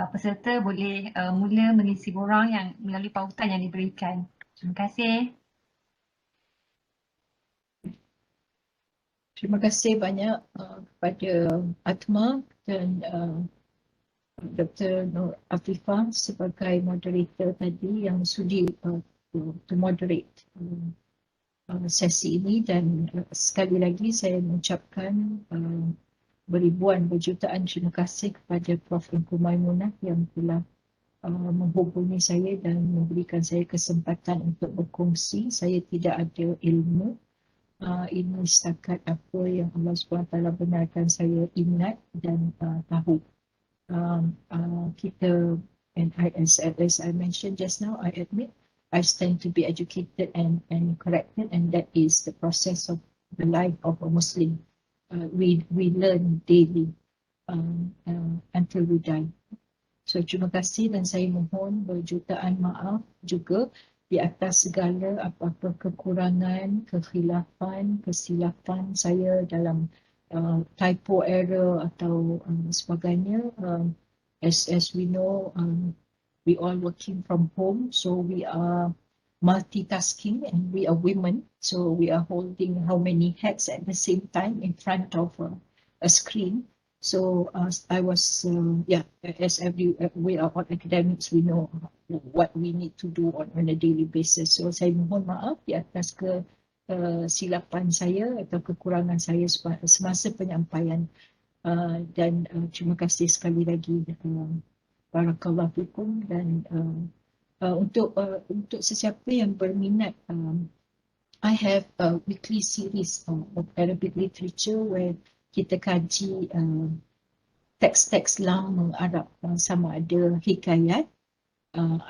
Peserta boleh mula mengisi borang yang melalui pautan yang diberikan. Terima kasih. terima kasih banyak kepada ATMA dan Dr. Nur Afifah sebagai moderator tadi yang sudi to moderate sesi ini, dan sekali lagi saya mengucapkan beribuan berjutaan terima kasih kepada Prof. Engku Maimunah yang telah menghubungi saya dan memberikan saya kesempatan untuk berkongsi. Saya tidak ada ilmu, ini setakat apa yang Allah SWT benarkan saya ingat dan tahu. Kita, and as I mentioned just now, I admit I stand to be educated and corrected, and that is the process of the life of a Muslim. We learn daily until we die. So terima kasih dan saya mohon berjutaan maaf juga di atas segala apa-apa kekurangan, kekhilafan, kesilapan saya dalam typo error atau sebagainya. As we know, we all working from home, so we are multitasking and we are women, so we are holding how many hats at the same time in front of a screen. So I was, as we are all academics, we know what we need to do on a daily basis. So saya mohon maaf di atas kesilapan saya atau kekurangan saya semasa penyampaian. Dan terima kasih sekali lagi. Barakallahu fikum. Dan untuk sesiapa yang berminat, I have a weekly series of Arabic literature where kita kaji teks-teks lama Arab, sama ada hikayat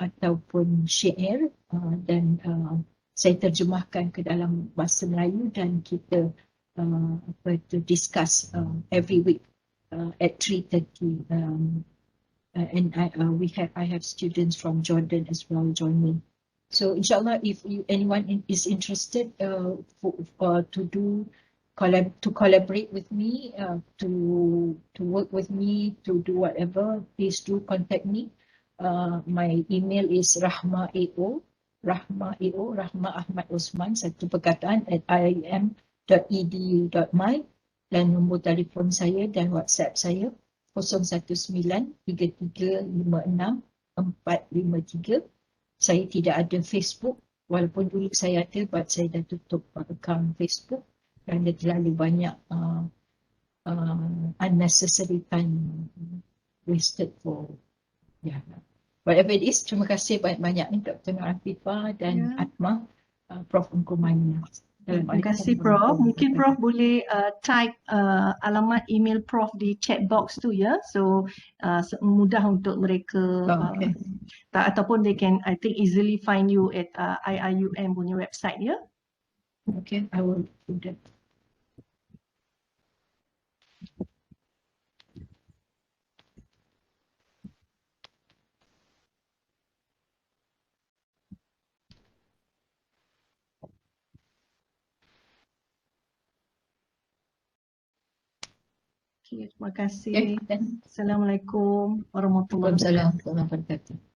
ataupun syair, dan saya terjemahkan ke dalam bahasa Melayu dan kita discuss every week at 3:30. And I have students from Jordan as well joining. So inshallah, if anyone is interested to collaborate with me, to work with me, to do whatever, please do contact me. My email is Rahma Ahmad Osman, satu perkataan, at iim.edu.my, dan nombor telefon saya dan WhatsApp saya 01933564453. Saya tidak ada Facebook, walaupun dulu saya ada, but saya dah tutup account Facebook dan dia terlalu banyak unnecessary time wasted for whatever it is. Terima kasih banyak-banyak ni Dr. Nur Afifah dan ATMA, Prof. Ungkumani. Terima kasih Prof. Mungkin Prof boleh type alamat email Prof di chat box tu ya, so mudah untuk mereka ataupun they can, I think, easily find you at IIUM punya website ya. Okay, I will do that. Okay, terima kasih. Assalamualaikum warahmatullahi wabarakatuh. Waalaikumsalam warahmatullahi wabarakatuh.